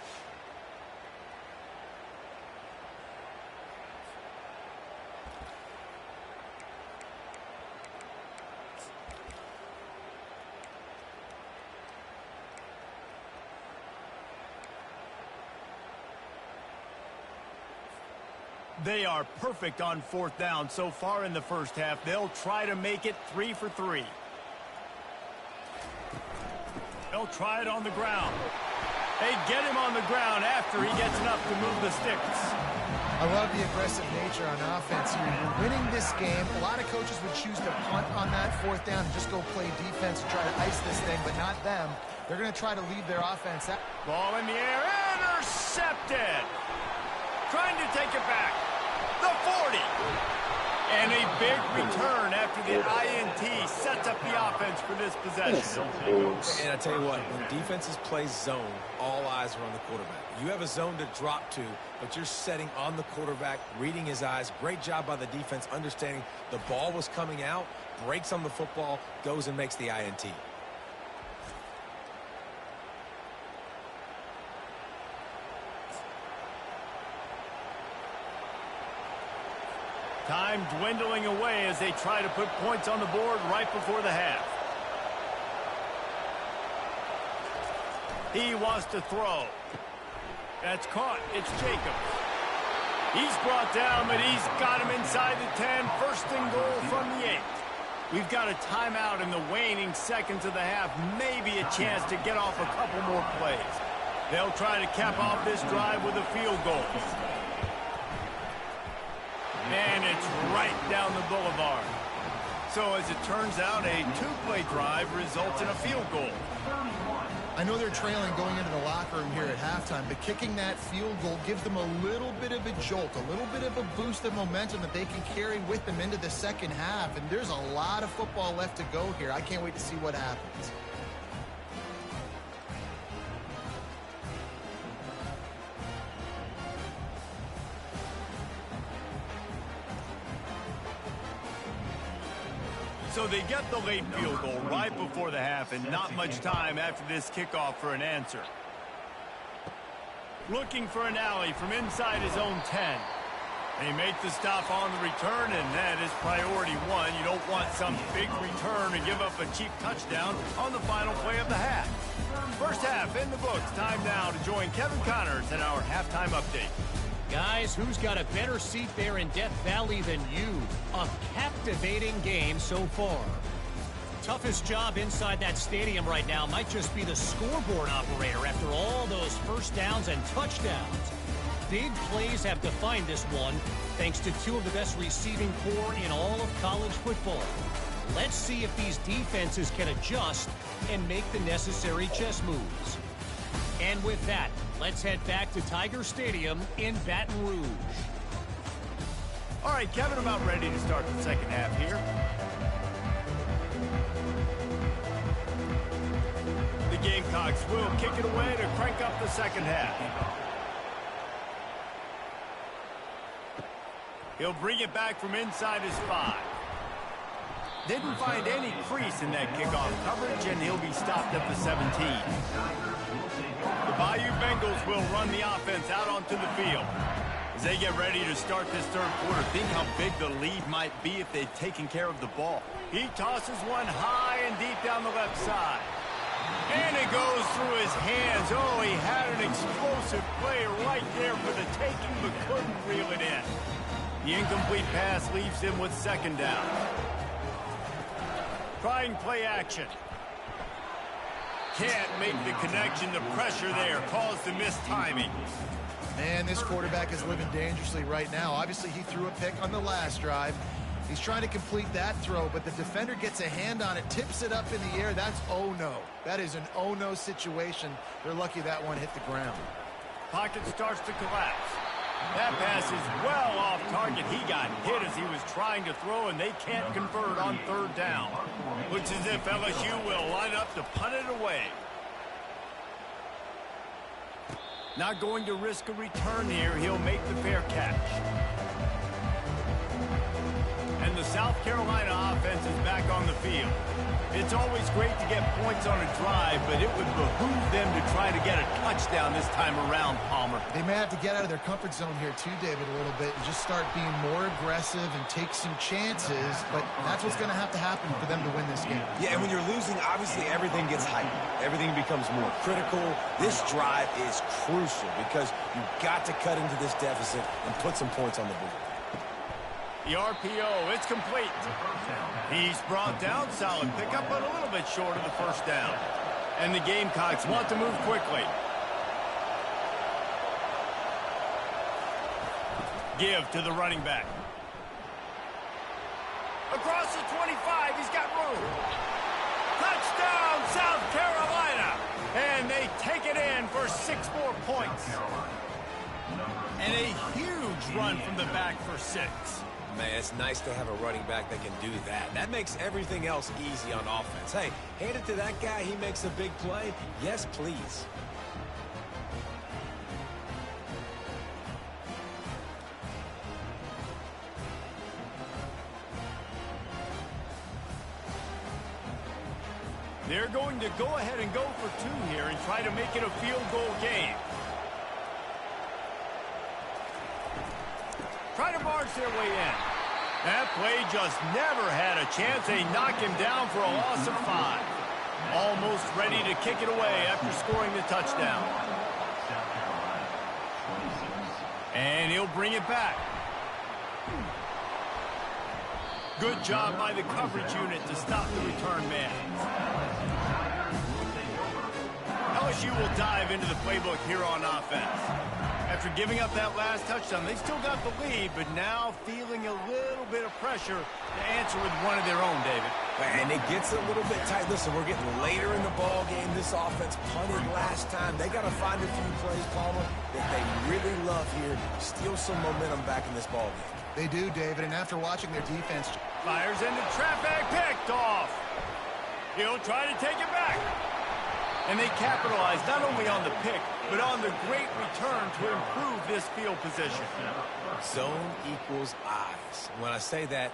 They are perfect on fourth down so far in the first half. They'll try to make it 3 for 3. They'll try it on the ground. They get him on the ground after he gets enough to move the sticks. I love the aggressive nature on offense here. You're winning this game. A lot of coaches would choose to punt on that fourth down and just go play defense and try to ice this thing, but not them. They're going to try to leave their offense out. Ball in the air, intercepted. Trying to take it back. The 40. And a big return after the INT sets up the offense for this possession. And I tell you what, when defenses play zone, all eyes are on the quarterback. You have a zone to drop to, but you're setting on the quarterback, reading his eyes. Great job by the defense, understanding the ball was coming out, breaks on the football, goes and makes the INT. Time dwindling away as they try to put points on the board right before the half. He wants to throw. That's caught. It's Jacobs. He's brought down, but he's got him inside the 10. First and goal from the 8. We've got a timeout in the waning seconds of the half. Maybe a chance to get off a couple more plays. They'll try to cap off this drive with a field goal. And it's right down the boulevard. So as it turns out, a two-play drive results in a field goal. I know they're trailing going into the locker room here at halftime, but kicking that field goal gives them a little bit of a jolt, a little bit of a boost of momentum that they can carry with them into the second half. And there's a lot of football left to go here. I can't wait to see what happens. So they get the late field goal right before the half, and not much time after this kickoff for an answer. Looking for an alley from inside his own 10. They make the stop on the return, and that is priority one. You don't want some big return to give up a cheap touchdown on the final play of the half. First half in the books. Time now to join Kevin Connors in our halftime update. Guys, who's got a better seat there in Death Valley than you? A captivating game so far. Toughest job inside that stadium right now might just be the scoreboard operator after all those first downs and touchdowns. Big plays have defined this one, thanks to two of the best receiving corps in all of college football. Let's see if these defenses can adjust and make the necessary chess moves. And with that, let's head back to Tiger Stadium in Baton Rouge. All right, Kevin, about ready to start the second half here. The Gamecocks will kick it away to crank up the second half. He'll bring it back from inside his 5. Didn't find any crease in that kickoff coverage, and he'll be stopped at the 17. The Bayou Bengals will run the offense out onto the field. As they get ready to start this third quarter, think how big the lead might be if they'd taken care of the ball. He tosses one high and deep down the left side. And it goes through his hands. Oh, he had an explosive play right there for the taking, but couldn't reel it in. The incomplete pass leaves him with second down. Trying play action. Can't make the connection. The pressure there caused the missed timing. Man, this quarterback is living dangerously right now. Obviously, he threw a pick on the last drive. He's trying to complete that throw, but the defender gets a hand on it, tips it up in the air. That's oh-no. That is an oh-no situation. They're lucky that one hit the ground. Pocket starts to collapse. That pass is well off target. He got hit as he was trying to throw, and they can't convert on third down. Looks as if LSU will line up to punt it away. Not going to risk a return here. He'll make the fair catch. And the South Carolina offense is back on the field. It's always great to get points on a drive, but it would behoove them to try to get a touchdown this time around, Palmer. They may have to get out of their comfort zone here too, David, a little bit, and just start being more aggressive and take some chances, but that's what's going to have to happen for them to win this game. Yeah, and when you're losing, obviously everything gets heightened. Everything becomes more critical. This drive is crucial because you've got to cut into this deficit and put some points on the board. The RPO, it's complete. He's brought down, solid pickup, but a little bit short of the first down. And the Gamecocks want to move quickly. Give to the running back. Across the 25, he's got room. Touchdown, South Carolina. And they take it in for 6 more points. And a huge run from the back for 6. Man, it's nice to have a running back that can do that. That makes everything else easy on offense. Hey, hand it to that guy. He makes a big play. Yes, please. They're going to go ahead and go for 2 here and try to make it a field goal game. Try to barge their way in. That play just never had a chance. They knock him down for a loss of 5. Almost ready to kick it away after scoring the touchdown. And he'll bring it back. Good job by the coverage unit to stop the return man. LSU will dive into the playbook here on offense. After giving up that last touchdown, they still got the lead, but now feeling a little bit of pressure to answer with one of their own, David. And it gets a little bit tight. Listen, we're getting later in the ball game. This offense punted last time. They got to find a few plays, Palmer, that they really love here. Steal some momentum back in this ball game. They do, David, and after watching their defense... Fires into traffic, picked off. He'll try to take it back. And they capitalize not only on the pick, but on the great return to improve this field position. Zone equals eyes. When I say that,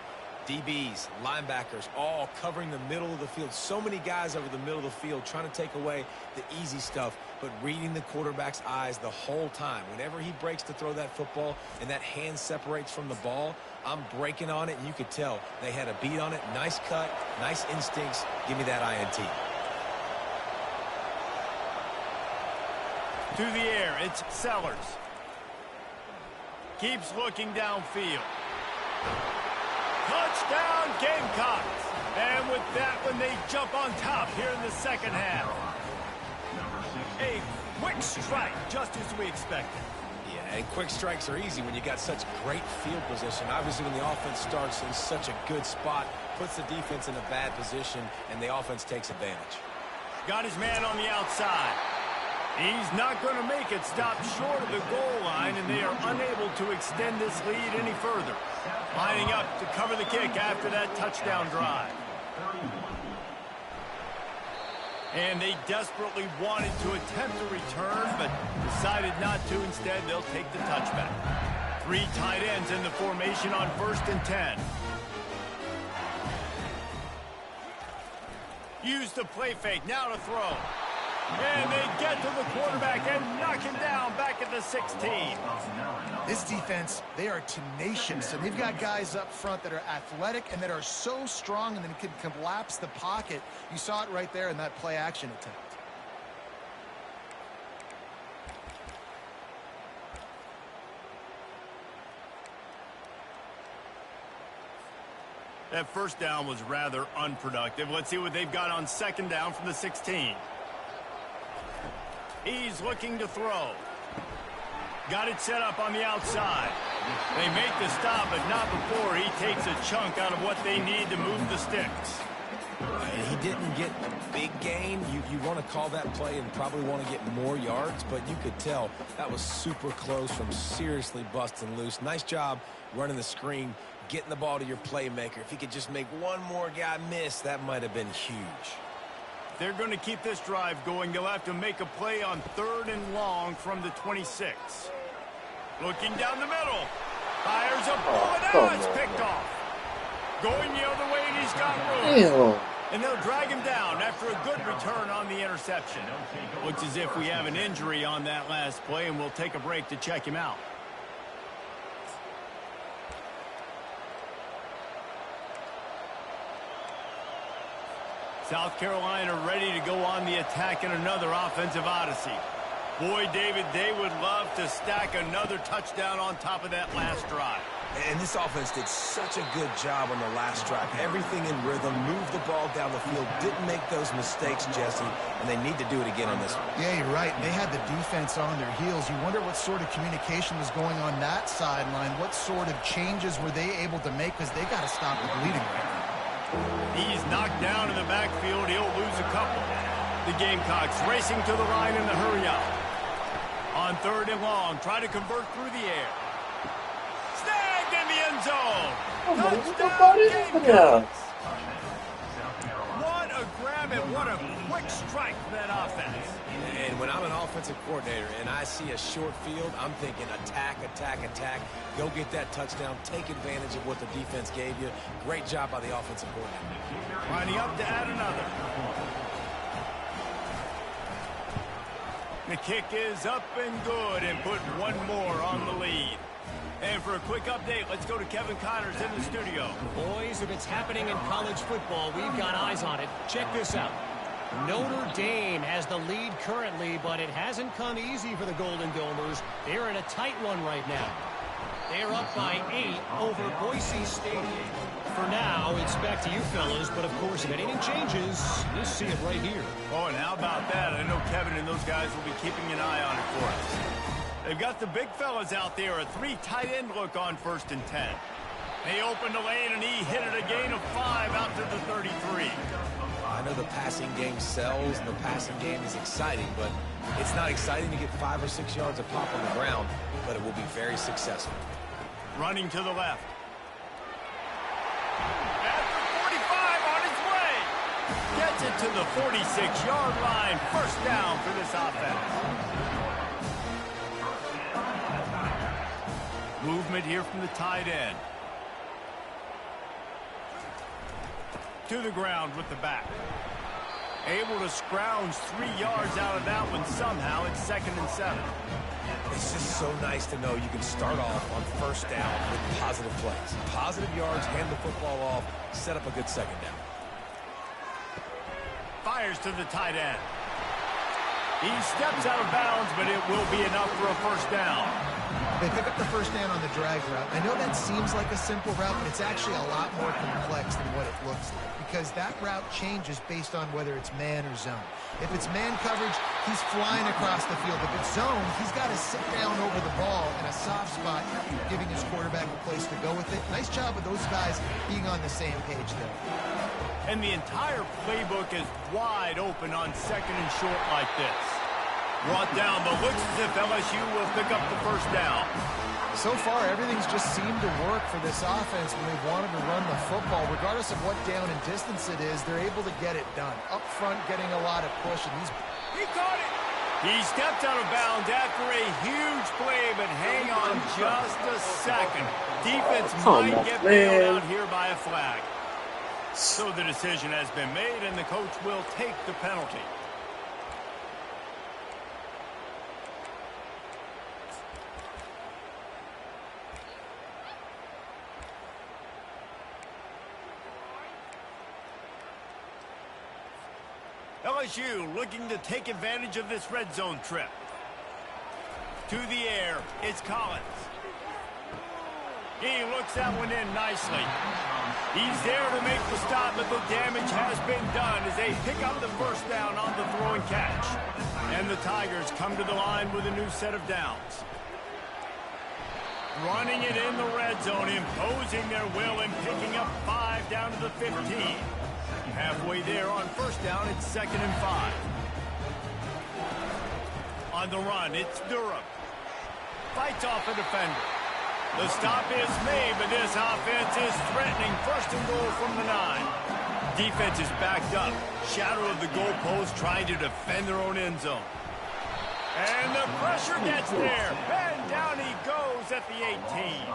DBs, linebackers, all covering the middle of the field. So many guys over the middle of the field trying to take away the easy stuff, but reading the quarterback's eyes the whole time. Whenever he breaks to throw that football and that hand separates from the ball, I'm breaking on it, and you could tell they had a beat on it. Nice cut, nice instincts. Give me that INT. To the air, it's Sellers. Keeps looking downfield. Touchdown, Gamecocks. And with that one, they jump on top here in the second half. A quick strike, just as we expected. Yeah, and quick strikes are easy when you got such great field position. Obviously, when the offense starts in such a good spot, puts the defense in a bad position, and the offense takes advantage. Got his man on the outside. He's not going to make it. Stop short of the goal line, and they are unable to extend this lead any further. Lining up to cover the kick after that touchdown drive. And they desperately wanted to attempt a return, but decided not to. Instead, they'll take the touchback. 3 tight ends in the formation on 1st and 10. Use the play fake. Now to throw. And they get to the quarterback and knock him down back at the 16. This defense, they are tenacious, and they've got guys up front that are athletic and that are so strong and then can collapse the pocket. You saw it right there in that play action attempt. That first down was rather unproductive. Let's see what they've got on 2nd down from the 16. He's looking to throw. Got it set up on the outside. They make the stop, but not before he takes a chunk out of what they need to move the sticks. He didn't get a big gain. You want to call that play and probably want to get more yards, but you could tell that was super close from seriously busting loose. Nice job running the screen, getting the ball to your playmaker. If he could just make one more guy miss, that might have been huge. They're going to keep this drive going. They'll have to make a play on 3rd and long from the 26. Looking down the middle. Fires a ball, and now it's picked off. Going the other way, and he's got room. And they'll drag him down after a good return on the interception. Looks as if we have an injury on that last play, and we'll take a break to check him out. South Carolina ready to go on the attack in another offensive odyssey. Boy, David, they would love to stack another touchdown on top of that last drive. And this offense did such a good job on the last drive. Everything in rhythm, moved the ball down the field, didn't make those mistakes, Jesse, and they need to do it again on this one. Yeah, you're right. They had the defense on their heels. You wonder what sort of communication was going on that sideline. What sort of changes were they able to make, because they got to stop the bleeding right now. He's knocked down in the backfield. He'll lose a couple. The Gamecocks racing to the line in the hurry up. On 3rd and long, try to convert through the air. Snagged in the end zone. Touchdown, Gamecocks. What a grab and what a quick strike for that offense. And when I'm an offensive coordinator and I see a short field, I'm thinking attack, attack, attack. Go get that touchdown. Take advantage of what the defense gave you. Great job by the offensive coordinator. Lining up to add another. The kick is up and good, and put one more on the lead. And for a quick update, let's go to Kevin Connors in the studio. Boys, if it's happening in college football, we've got eyes on it. Check this out. Notre Dame has the lead currently, but it hasn't come easy for the Golden Domers. They're in a tight one right now. They're up by 8 over Boise State. For now, it's back to you fellas, but of course, if anything changes, you'll see it right here. Oh, and how about that? I know Kevin and those guys will be keeping an eye on it for us. They've got the big fellas out there, a 3 tight end look on 1st and 10. They opened the lane, and he hit it a gain of 5 out to the 33. I know the passing game sells, and the passing game is exciting, but it's not exciting to get 5 or 6 yards of pop on the ground, but it will be very successful. Running to the left. After 45 on his way. Gets it to the 46-yard line. First down for this offense. Movement here from the tight end. To the ground with the back. Able to scrounge 3 yards out of that one somehow. It's 2nd and 7. It's just so nice to know you can start off on first down with positive plays. Positive yards, hand the football off, set up a good second down. Fires to the tight end. He steps out of bounds, but it will be enough for a first down. They pick up the first down on the drag route. I know that seems like a simple route, but it's actually a lot more complex than what it looks like, because that route changes based on whether it's man or zone. If it's man coverage, he's flying across the field. If it's zone, he's got to sit down over the ball in a soft spot, giving his quarterback a place to go with it. Nice job of those guys being on the same page there. And the entire playbook is wide open on 2nd and short like this. Brought down, but looks as if LSU will pick up the first down. So far, everything's just seemed to work for this offense when they've wanted to run the football. Regardless of what down and distance it is, they're able to get it done. Up front, getting a lot of push. And he caught it. He stepped out of bounds after a huge play, but hang on just a second. Defense might get bailed out here by a flag. So the decision has been made, and the coach will take the penalty. LSU looking to take advantage of this red zone trip. To the air, it's Collins. He looks that one in nicely. He's there to make the stop, but the damage has been done as they pick up the first down on the throw and catch. And the Tigers come to the line with a new set of downs. Running it in the red zone, imposing their will and picking up 5 down to the 15. Halfway there on first down, it's 2nd and 5. On the run, it's Durham. Fights off a defender. The stop is made, but this offense is threatening. 1st and goal from the 9. Defense is backed up. Shadow of the goalpost trying to defend their own end zone. And the pressure gets there. And down he goes at the 18.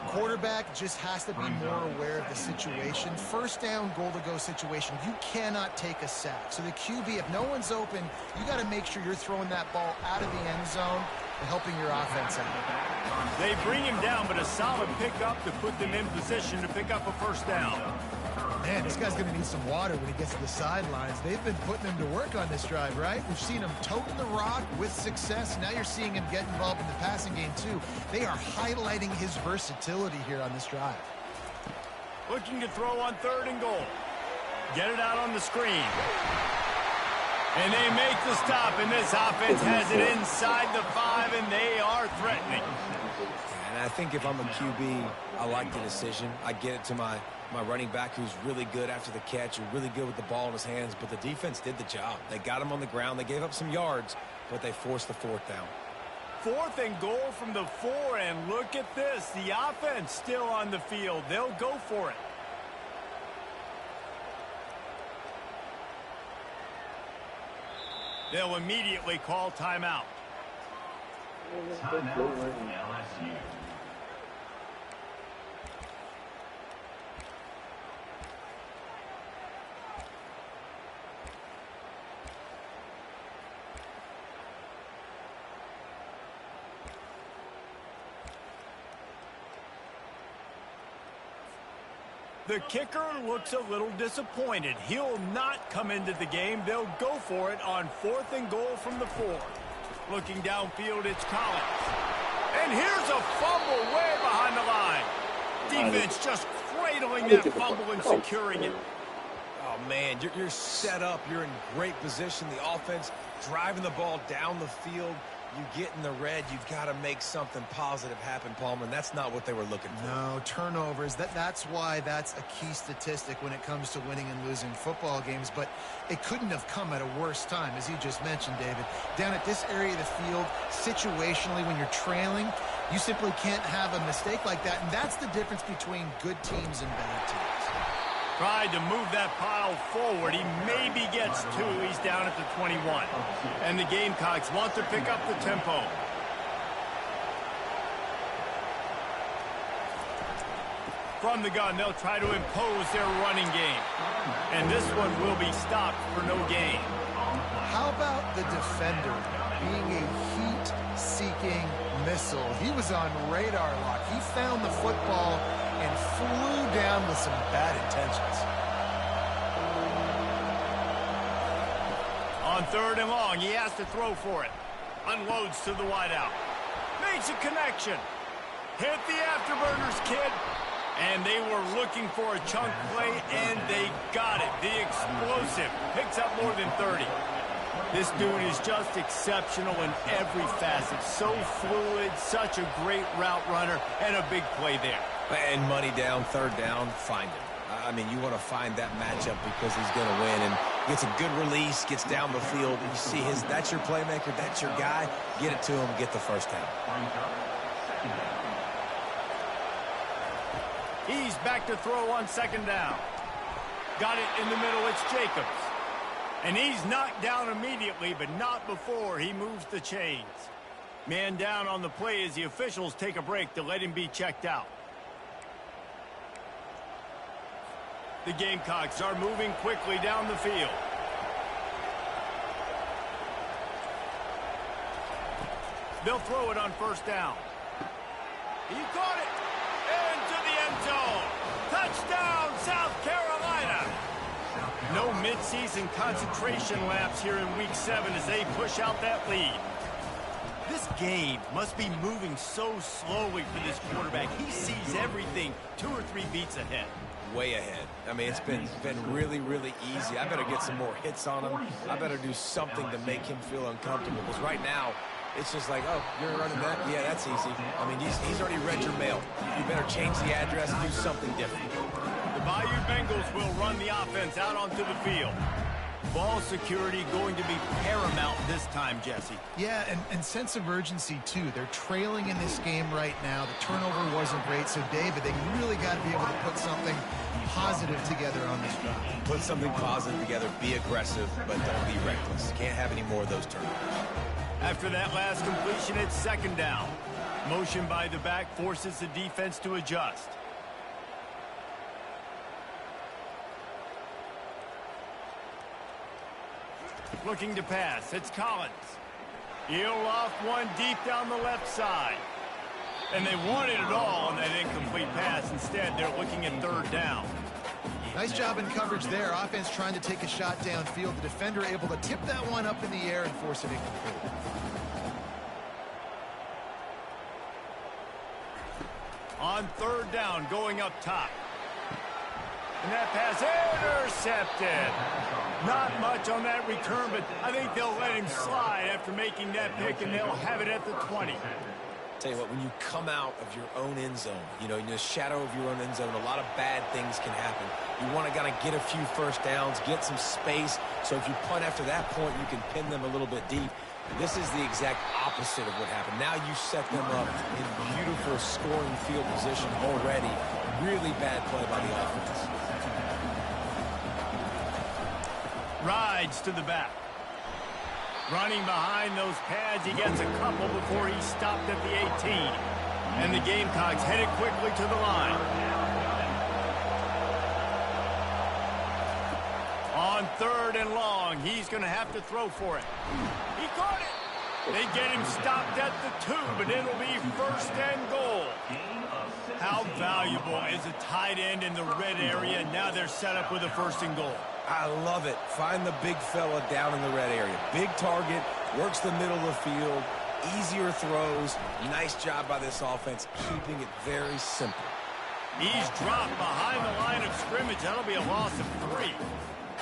Quarterback just has to be more aware of the situation. First down, goal-to-go situation. You cannot take a sack. So the QB, if no one's open, you got to make sure you're throwing that ball out of the end zone and helping your offense out. They bring him down, but a solid pickup to put them in position to pick up a first down. Man, this guy's going to need some water when he gets to the sidelines. They've been putting him to work on this drive, right? We've seen him toting the rock with success. Now you're seeing him get involved in the passing game, too. They are highlighting his versatility here on this drive. Looking to throw on 3rd and goal. Get it out on the screen. And they make the stop, and this offense has it inside the 5, and they are threatening. And I think if I'm a QB, I like the decision. I get it to my running back who's really good after the catch and really good with the ball in his hands, but the defense did the job. They got him on the ground. They gave up some yards, but they forced the 4th down. 4th and goal from the 4, and look at this. The offense still on the field. They'll go for it. They'll immediately call timeout. Timeout, LSU. The kicker looks a little disappointed. He'll not come into the game. They'll go for it on 4th and goal from the 4. Looking downfield, it's Collins. And here's a fumble way behind the line. Defense just cradling that fumble and securing it. Oh, man, you're set up. You're in great position. The offense driving the ball down the field. You get in the red, you've got to make something positive happen, Palmer, and that's not what they were looking for. No, turnovers. That's why that's a key statistic when it comes to winning and losing football games, but it couldn't have come at a worse time, as you just mentioned, David. Down at this area of the field, situationally, when you're trailing, you simply can't have a mistake like that, and that's the difference between good teams and bad teams. Tried to move that pile forward. He maybe gets 2. He's down at the 21. And the Gamecocks want to pick up the tempo. From the gun, they'll try to impose their running game. And this one will be stopped for no gain. How about the defender being a heat-seeking missile? He was on radar lock. He found the football and flew down with some bad intentions. On 3rd and long, he has to throw for it. Unloads to the wideout. Makes a connection. Hit the afterburners, kid. And they were looking for a chunk play, and they got it. The explosive picks up more than 30. This dude is just exceptional in every facet. So fluid, such a great route runner, and a big play there. And money down, 3rd down, find him. I mean, you want to find that matchup because he's going to win. And gets a good release, gets down the field. You see that's your playmaker, that's your guy. Get it to him, get the 1st down. He's back to throw on 2nd down. Got it in the middle, it's Jacobs. And he's knocked down immediately, but not before he moves the chains. Man down on the play as the officials take a break to let him be checked out. The Gamecocks are moving quickly down the field. They'll throw it on 1st down. He caught it into the end zone. Touchdown, South Carolina. No midseason concentration laps here in Week 7 as they push out that lead. This game must be moving so slowly for this quarterback. He sees everything 2 or 3 beats ahead. Way ahead. I mean, it's been really, really easy. I better get some more hits on him. I better do something to make him feel uncomfortable. Because right now, it's just like, oh, you're running that? Yeah, that's easy. I mean, he's already read your mail. You better change the address and do something different. The Bayou Bengals will run the offense out onto the field. Ball security going to be paramount this time, Jesse. Yeah, and sense of urgency, too. They're trailing in this game right now. The turnover wasn't great, so, David, they really got to be able to put something positive together on this drive. Put something positive together, be aggressive, but don't be reckless. Can't have any more of those turnovers. After that last completion, it's 2nd down. Motion by the back forces the defense to adjust. Looking to pass, it's Collins. He'll off one deep down the left side. And they wanted it all on that incomplete pass. Instead, they're looking at 3rd down. Nice job in coverage there. Offense trying to take a shot downfield. The defender able to tip that one up in the air and force it incomplete. On 3rd down, going up top. And that pass intercepted. Not much on that return, but I think they'll let him slide after making that pick, and they'll have it at the 20. Tell you what, when you come out of your own end zone, you know, in the shadow of your own end zone, a lot of bad things can happen. You want to kind of get a few 1st downs, get some space, so if you punt after that point, you can pin them a little bit deep. This is the exact opposite of what happened. Now you set them up in beautiful scoring field position already. Really bad play by the offense. Rides to the back. Running behind those pads, he gets a couple before he stopped at the 18. And the Gamecocks headed quickly to the line. On 3rd and long, he's going to have to throw for it. He caught it. They get him stopped at the 2, but it'll be 1st and goal. How valuable is a tight end in the red area? Now they're set up with a 1st and goal. I love it. Find the big fella down in the red area. Big target, works the middle of the field, easier throws. Nice job by this offense, keeping it very simple. He's dropped behind the line of scrimmage. That'll be a loss of 3.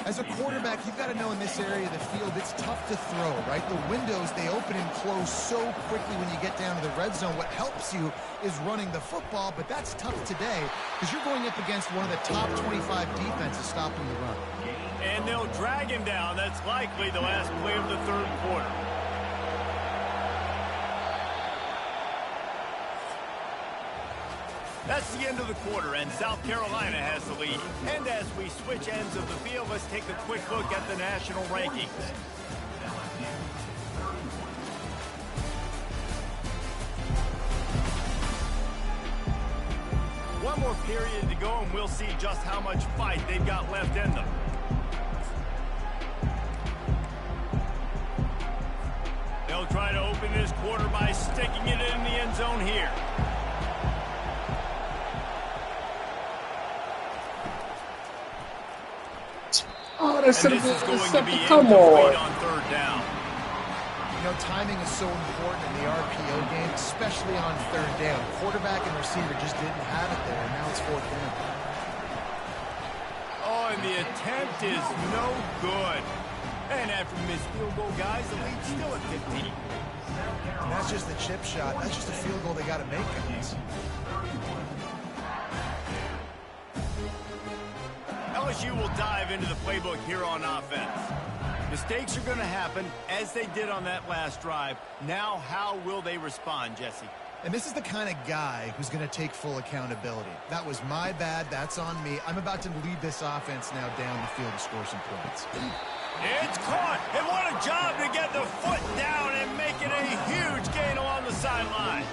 As a quarterback, you've got to know in this area of the field, it's tough to throw, right? The windows, they open and close so quickly when you get down to the red zone. What helps you is running the football, but that's tough today because you're going up against one of the top 25 defenses stopping the run. And they'll drag him down. That's likely the last play of the third quarter. That's the end of the quarter, and South Carolina has the lead. And as we switch ends of the field, let's take a quick look at the national rankings. One more period to go, and we'll see just how much fight they've got left in them. They'll try to open this quarter by sticking it in the end zone here. Oh, that's and this is going to be come incomplete on. on third down. You know, timing is so important in the RPO game, especially on third down. Quarterback and receiver just didn't have it there, and now it's fourth down. Oh, and the attempt is no good. And after missed field goal, guys, the lead's still at 15. And that's just the chip shot. That's just a field goal they got to make, guys. LSU will dive into the playbook here on offense. Mistakes are going to happen, as they did on that last drive. Now, how will they respond, Jesse? And this is the kind of guy who's going to take full accountability. That was my bad. That's on me. I'm about to lead this offense now down the field to score some points. It's caught, and what a job to get the foot down and make it a huge gain along the sideline.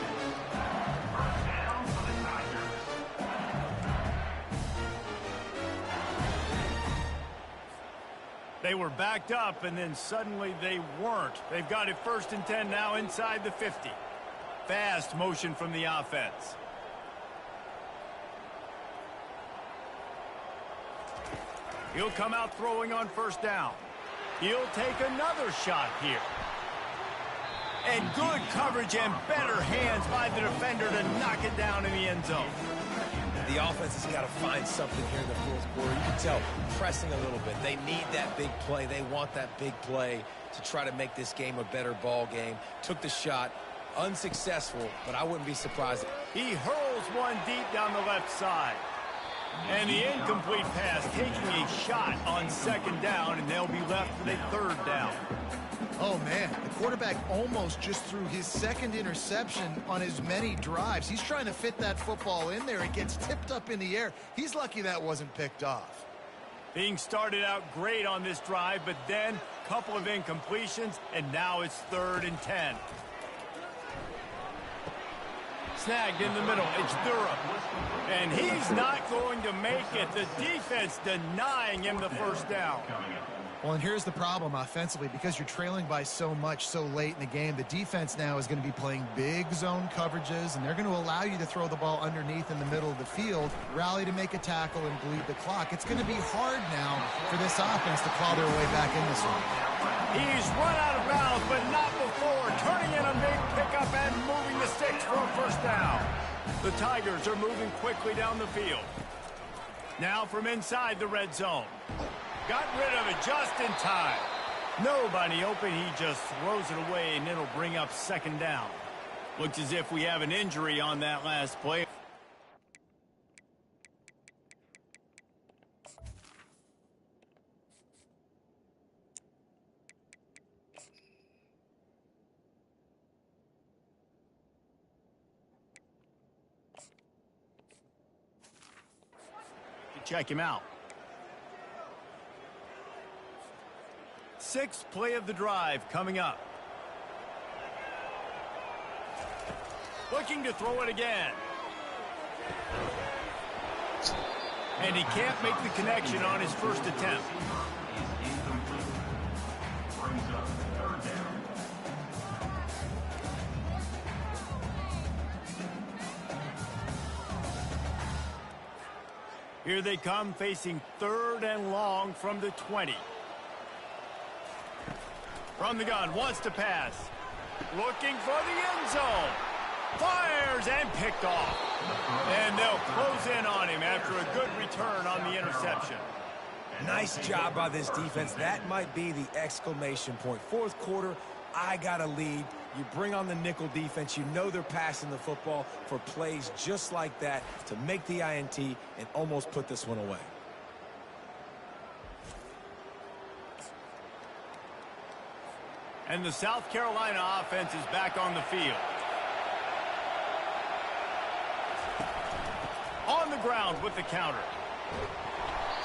They were backed up, and then suddenly they weren't. They've got it 1st and 10 now inside the 50. Fast motion from the offense. He'll come out throwing on 1st down. He'll take another shot here. And good coverage and better hands by the defender to knock it down in the end zone. The offense has got to find something here in the fourth quarter. You can tell, pressing a little bit. They need that big play. They want that big play to try to make this game a better ball game. Took the shot. Unsuccessful, but I wouldn't be surprised. He hurls one deep down the left side. And the incomplete pass taking a shot on 2nd down, and they'll be left with a 3rd down. Oh, man, the quarterback almost just threw his 2nd interception on as many drives. He's trying to fit that football in there. It gets tipped up in the air. He's lucky that wasn't picked off. Being started out great on this drive, but then a couple of incompletions, and now it's 3rd and 10. Snagged in the middle. It's Durham. And he's not going to make it. The defense denying him the 1st down. Well, and here's the problem offensively. Because you're trailing by so much so late in the game, the defense now is going to be playing big zone coverages, and they're going to allow you to throw the ball underneath in the middle of the field, rally to make a tackle, and bleed the clock. It's going to be hard now for this offense to claw their way back in this one. He's run out of bounds, but not before. Turning in a big pickup and moving the sticks for a 1st down. The Tigers are moving quickly down the field. Now from inside the red zone. Got rid of it just in time. Nobody open. He just throws it away, and it'll bring up 2nd down. Looks as if we have an injury on that last play. Check him out. 6th play of the drive coming up. Looking to throw it again. And he can't make the connection on his 1st attempt. Here they come, facing 3rd and long from the 20. From the gun, wants to pass. Looking for the end zone. Fires and picked off. And they'll close in on him after a good return on the interception. Nice job by this defense. That might be the exclamation point. Fourth quarter, I got a lead. You bring on the nickel defense. You know they're passing the football for plays just like that to make the INT and almost put this one away. And the South Carolina offense is back on the field. On the ground with the counter.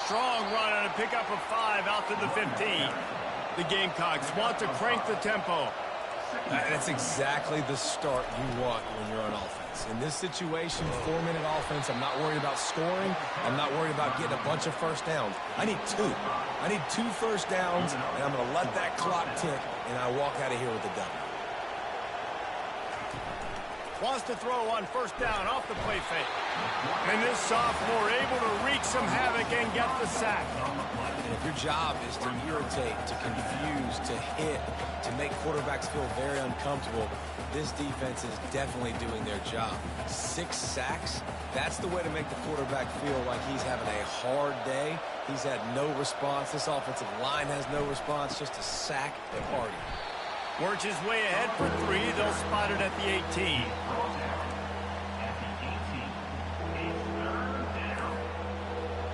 Strong run and a pickup of 5 out to the 15. The Gamecocks want to crank the tempo. That's exactly the start you want when you're on offense. In this situation, 4-minute offense, I'm not worried about scoring. I'm not worried about getting a bunch of first downs. I need 2. I need 2 first downs, and I'm going to let that clock tick, and I walk out of here with a W. Wants to throw on first down off the play fake. And this sophomore able to wreak some havoc and get the sack. And if your job is to irritate, to confuse, to hit, to make quarterbacks feel very uncomfortable, this defense is definitely doing their job. 6 sacks, that's the way to make the quarterback feel like he's having a hard day. He's had no response. This offensive line has no response, just a sack party. Works his way ahead for 3. They'll spot it at the 18.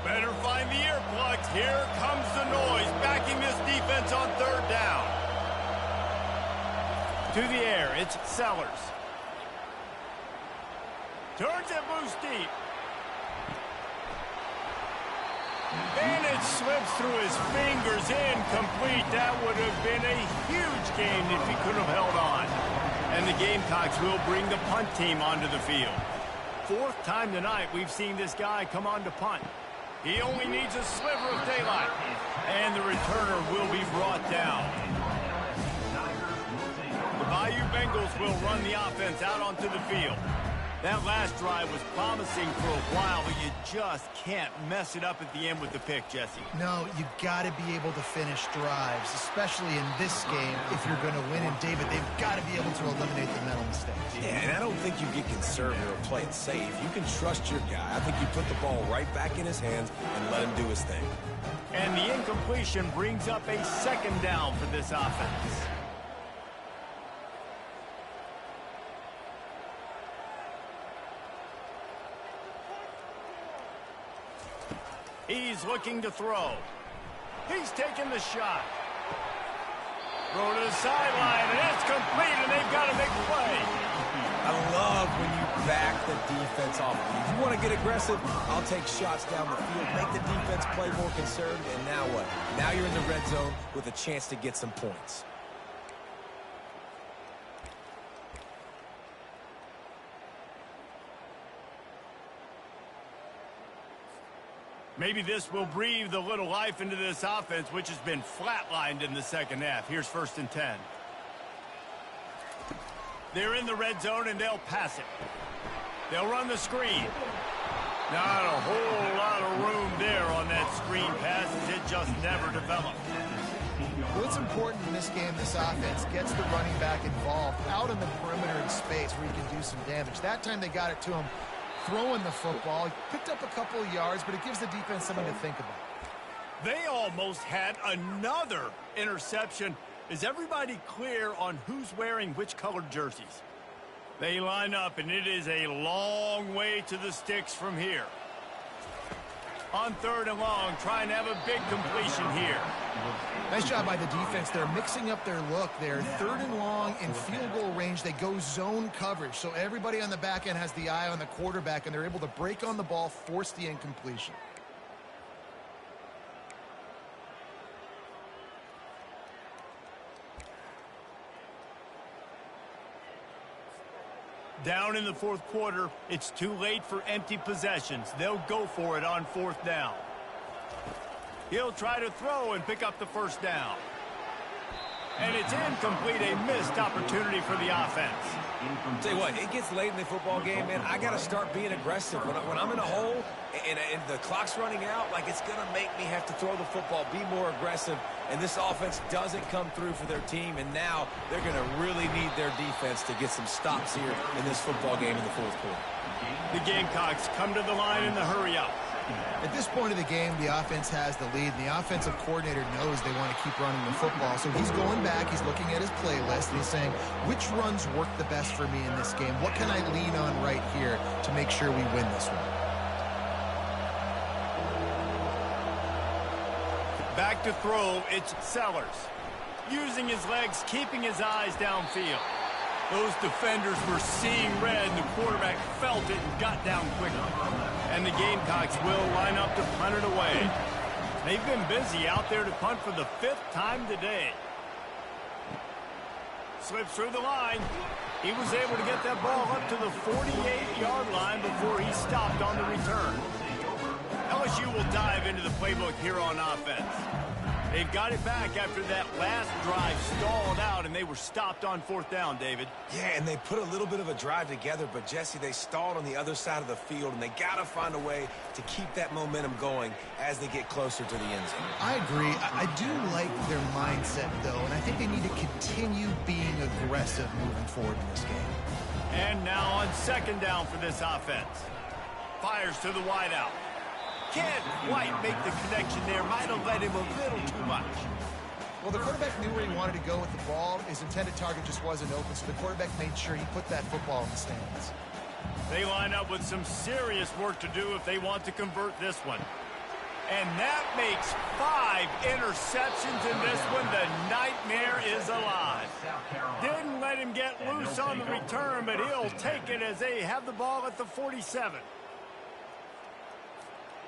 Better find the earplugs. Here comes the noise, backing this defense on 3rd down. To the air, it's Sellers. Turns it loose deep. And it slips through his fingers, incomplete. That would have been a huge gain if he could have held on. And the Gamecocks will bring the punt team onto the field. 4th time tonight we've seen this guy come on to punt. He only needs a sliver of daylight. And the returner will be brought down. The Bayou Bengals will run the offense out onto the field. That last drive was promising for a while, but you just can't mess it up at the end with the pick, Jesse. No, you got to be able to finish drives, especially in this game if you're going to win. And, David, they've got to be able to eliminate the mental mistakes. Yeah, and I don't think you get conservative or play it safe. You can trust your guy. I think you put the ball right back in his hands and let him do his thing. And the incompletion brings up a 2nd down for this offense. He's looking to throw. He's taking the shot. Throw to the sideline, and it's complete, and they've got a big play. I love when you back the defense off. If you want to get aggressive, I'll take shots down the field, make the defense play more conservative, and now what? Now you're in the red zone with a chance to get some points. Maybe this will breathe a little life into this offense, which has been flatlined in the 2nd half. Here's 1st and 10. They're in the red zone, and they'll pass it. They'll run the screen. Not a whole lot of room there on that screen pass, as it just never developed. What's important in this game, this offense gets the running back involved out in the perimeter in space where he can do some damage. That time they got it to him throwing the football. He picked up a couple of yards, but it gives the defense something to think about. They almost had another interception. Is everybody clear on who's wearing which colored jerseys? They line up, and it is a long way to the sticks from here. On 3rd and long, trying to have a big completion here. Nice job by the defense. They're mixing up their look there. 3rd and long in field goal range. They go zone coverage. So everybody on the back end has the eye on the quarterback, and they're able to break on the ball, force the incompletion. Down in the 4th quarter, it's too late for empty possessions. They'll go for it on 4th down. He'll try to throw and pick up the 1st down. And it's incomplete, a missed opportunity for the offense. Tell you what, it gets late in the football game, man. I got to start being aggressive. When I'm in a hole and the clock's running out, like, it's going to make me have to throw the football, be more aggressive. And this offense doesn't come through for their team, and now they're going to really need their defense to get some stops here in this football game in the 4th quarter. The Gamecocks come to the line in the hurry-up. At this point of the game, the offense has the lead, and the offensive coordinator knows they want to keep running the football. So he's going back, he's looking at his playlist, and he's saying, which runs work the best for me in this game? What can I lean on right here to make sure we win this one? Back to throw, it's Sellers. Using his legs, keeping his eyes downfield. Those defenders were seeing red, and the quarterback felt it and got down quickly. And the Gamecocks will line up to punt it away. They've been busy out there to punt for the 5th time today. Slips through the line. He was able to get that ball up to the 48-yard line before he stopped on the return. LSU will dive into the playbook here on offense. They've got it back after that last drive stalled out, and they were stopped on 4th down, David. Yeah, and they put a little bit of a drive together, but, Jesse, they stalled on the other side of the field, and they got to find a way to keep that momentum going as they get closer to the end zone. I agree. I do like their mindset, though, and I think they need to continue being aggressive moving forward in this game. And now on 2nd down for this offense. Fires to the wideout. Can't quite make the connection there. Might have led him a little too much. Well, the quarterback knew where he wanted to go with the ball. His intended target just wasn't open, so the quarterback made sure he put that football in the stands. They line up with some serious work to do if they want to convert this one. And that makes 5 interceptions in this one. The nightmare is alive. Didn't let him get loose on the return, but he'll take it as they have the ball at the 47.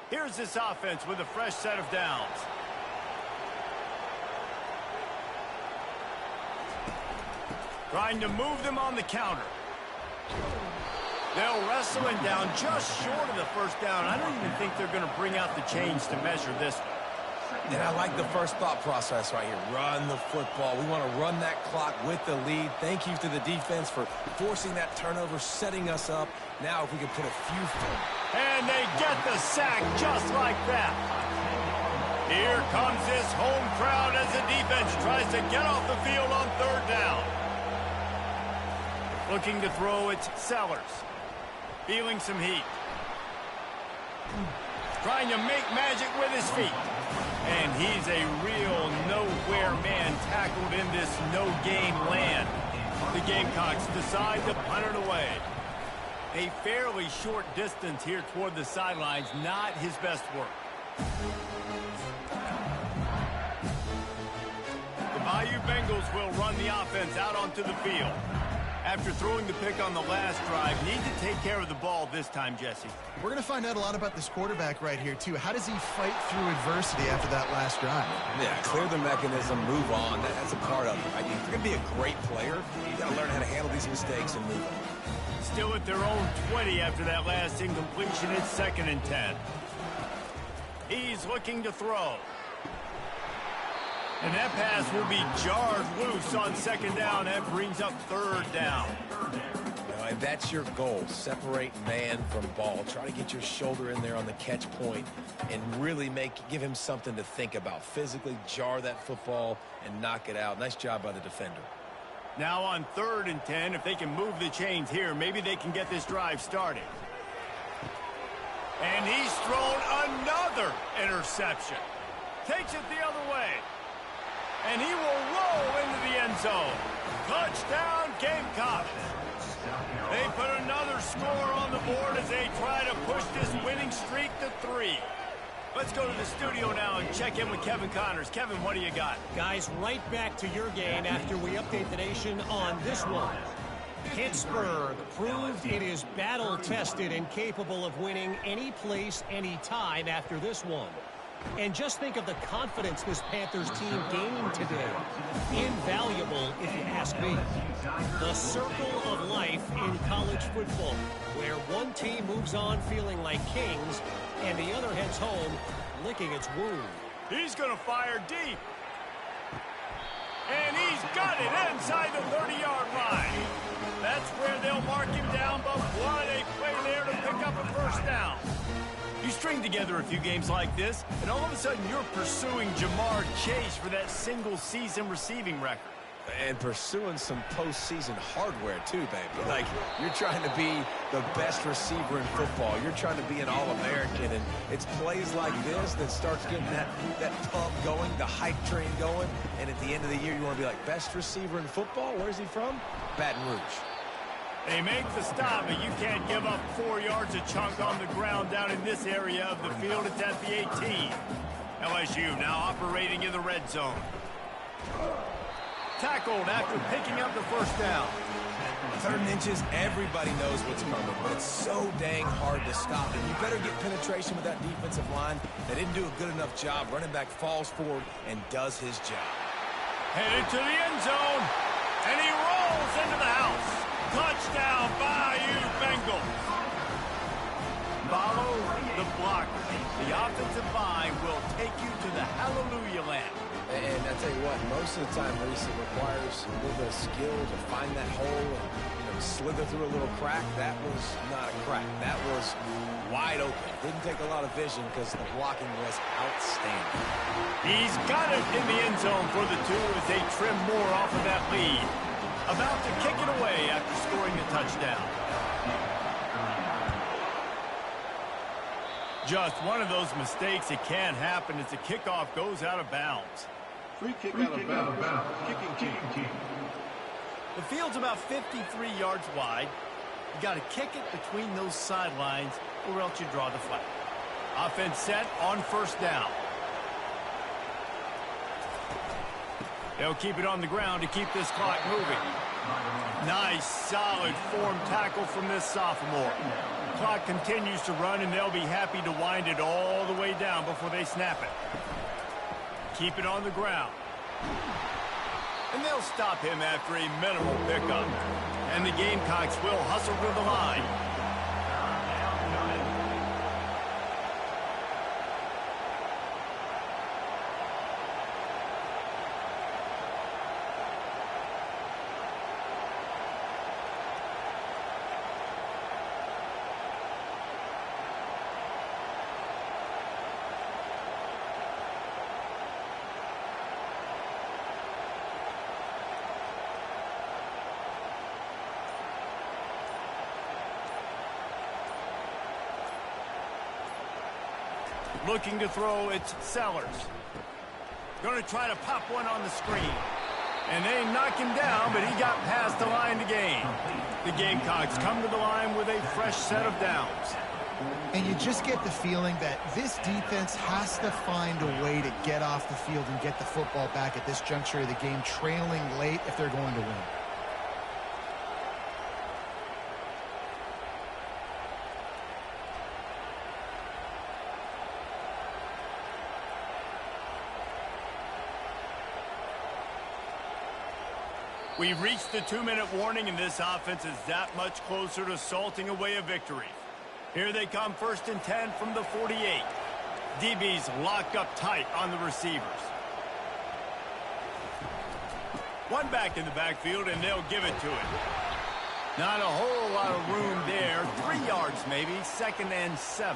Here's this offense with a fresh set of downs. Trying to move them on the counter. They'll wrestle him down just short of the 1st down. I don't even think they're going to bring out the chains to measure this one. And I like the first thought process right here. Run the football. We want to run that clock with the lead. Thank you to the defense for forcing that turnover, setting us up. Now if we can put a few... And they get the sack just like that. Here comes this home crowd as the defense tries to get off the field on 3rd down. Looking to throw, it's Sellers. Feeling some heat. Trying to make magic with his feet. And he's a real nowhere man tackled in this no-gain land. The Gamecocks decide to punt it away. A fairly short distance here toward the sidelines, not his best work. The Bayou Bengals will run the offense out onto the field. After throwing the pick on the last drive, need to take care of the ball this time, Jesse. We're going to find out a lot about this quarterback right here, too. How does he fight through adversity after that last drive? Yeah, clear the mechanism, move on. That's a part of it. Right? If you're going to be a great player, you got to learn how to handle these mistakes and move on. Still at their own 20 after that last incompletion. It's 2nd and 10. He's looking to throw. And that pass will be jarred loose on 2nd down. That brings up 3rd down. And that's your goal. Separate man from ball. Try to get your shoulder in there on the catch point and really give him something to think about. Physically jar that football and knock it out. Nice job by the defender. Now on 3rd and 10, if they can move the chains here, maybe they can get this drive started. And he's thrown another interception. Takes it the other way. And he will roll into the end zone. Touchdown, Gamecocks. They put another score on the board as they try to push this winning streak to 3. Let's go to the studio now and check in with Kevin Connors. Kevin, what do you got? Guys, right back to your game after we update the nation on this one. Pittsburgh proved it is battle-tested and capable of winning any place, any time after this one. And just think of the confidence this Panthers team gained today. Invaluable, if you ask me. The circle of life in college football, where one team moves on feeling like kings, and the other heads home licking its wound. He's going to fire deep. And he's got it inside the 30-yard line. That's where they'll mark him down, but what a play there to pick up a 1st down. You string together a few games like this, and all of a sudden you're pursuing Jamar Chase for that single-season receiving record. And pursuing some postseason hardware, too, baby. Like, you're trying to be the best receiver in football. You're trying to be an All-American. And it's plays like this that starts getting that pump going, the hype train going. And at the end of the year, you want to be like, best receiver in football? Where's he from? Baton Rouge. They make the stop, but you can't give up 4 yards a chunk on the ground down in this area of the field. It's at the 18. LSU now operating in the red zone. Tackled after picking up the first down. 3rd and inches, everybody knows what's coming, but it's so dang hard to stop it. You better get penetration with that defensive line. They didn't do a good enough job. Running back falls forward and does his job. Headed to the end zone, and he rolls into the house. Touchdown, Bayou Bengals. Follow the blocker. The offensive line will take you to the hallelujah land. And I tell you what, most of the time, Reese, it requires a little bit of skill to find that hole and slither through a little crack. That was not a crack. That was wide open. Didn't take a lot of vision because the blocking was outstanding. He's got it in the end zone for the 2 as they trim more off of that lead. About to kick it away after scoring the touchdown. Just one of those mistakes that can happen as the kickoff goes out of bounds. Free kick out of bounds. Kicking team. The field's about 53 yards wide. You got to kick it between those sidelines or else you draw the flag. Offense set on first down. They'll keep it on the ground to keep this clock moving. Nice, solid form tackle from this sophomore. Clock continues to run, and they'll be happy to wind it all the way down before they snap it. Keep it on the ground. And they'll stop him after a minimal pickup. And the Gamecocks will hustle to the line. Looking to throw, it's Sellers. Going to try to pop one on the screen. And they knock him down, but he got past the line to gain. The Gamecocks come to the line with a fresh set of downs. And you just get the feeling that this defense has to find a way to get off the field and get the football back at this juncture of the game, trailing late if they're going to win. We've reached the 2-minute warning, and this offense is that much closer to salting away a victory. Here they come, 1st and 10 from the 48. DBs locked up tight on the receivers. One back in the backfield, and they'll give it to him. Not a whole lot of room there. 3 yards maybe, 2nd and 7.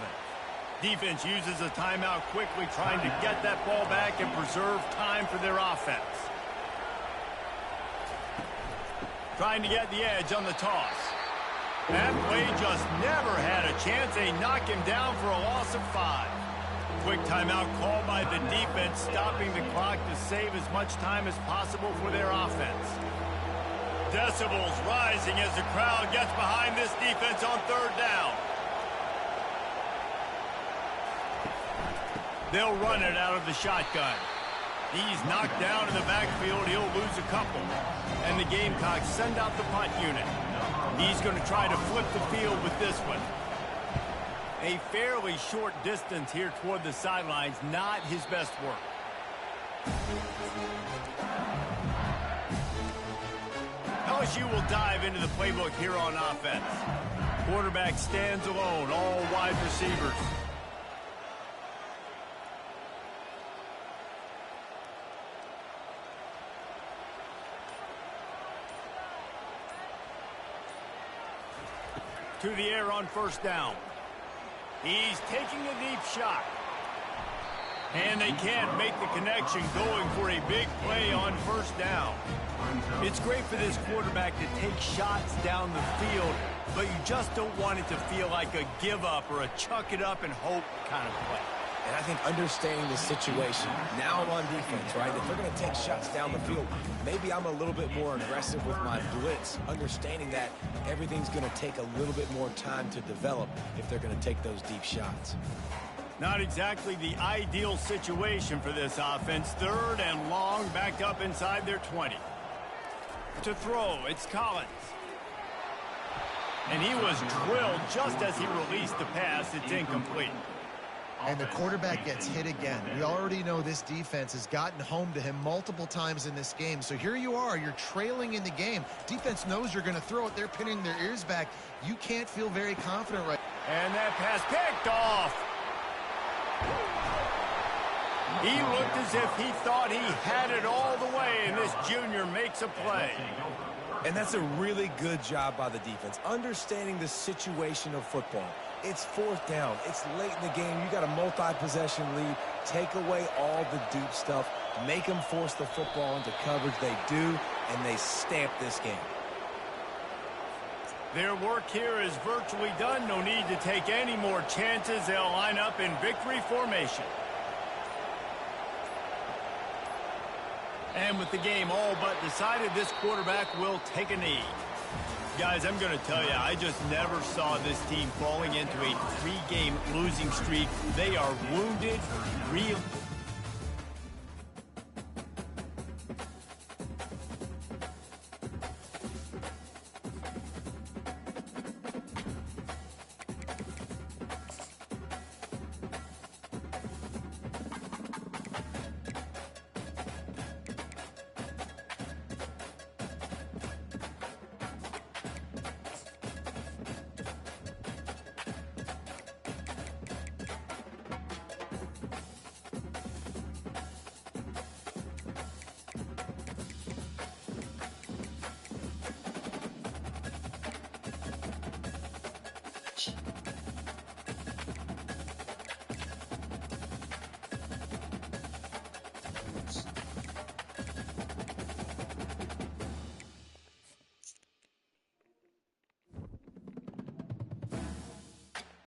Defense uses a timeout quickly, trying to get that ball back and preserve time for their offense. Trying to get the edge on the toss. That play just never had a chance. They knock him down for a loss of 5. Quick timeout call by the defense, stopping the clock to save as much time as possible for their offense. Decibels rising as the crowd gets behind this defense on 3rd down. They'll run it out of the shotgun. He's knocked down in the backfield. He'll lose a couple. And the Gamecocks send out the punt unit. He's going to try to flip the field with this one. A fairly short distance here toward the sidelines, not his best work. LSU will dive into the playbook here on offense. Quarterback stands alone, all wide receivers. To the air on 1st down. He's taking a deep shot. And they can't make the connection going for a big play on first down. It's great for this quarterback to take shots down the field, but you just don't want it to feel like a give up or a chuck it up and hope kind of play. And I think understanding the situation, now I'm on defense, right? If they're going to take shots down the field, maybe I'm a little bit more aggressive with my blitz, understanding that everything's going to take a little bit more time to develop if they're going to take those deep shots. Not exactly the ideal situation for this offense. 3rd and long, backed up inside their 20. To throw, it's Collins. And he was drilled just as he released the pass. It's incomplete. And the quarterback gets hit again. We already know this defense has gotten home to him multiple times in this game. So here you are, you're trailing in the game. Defense knows you're going to throw it. They're pinning their ears back. You can't feel very confident right now. And that pass picked off. He looked as if he thought he had it all the way, and this junior makes a play. And that's a really good job by the defense, understanding the situation of football. It's 4th down. It's late in the game. You got a multi-possession lead. Take away all the deep stuff. Make them force the football into coverage. They do, and they stamp this game. Their work here is virtually done. No need to take any more chances. They'll line up in victory formation. And with the game all but decided, this quarterback will take a knee. Guys, I'm going to tell you, I just never saw this team falling into a 3-game losing streak. They are wounded, real.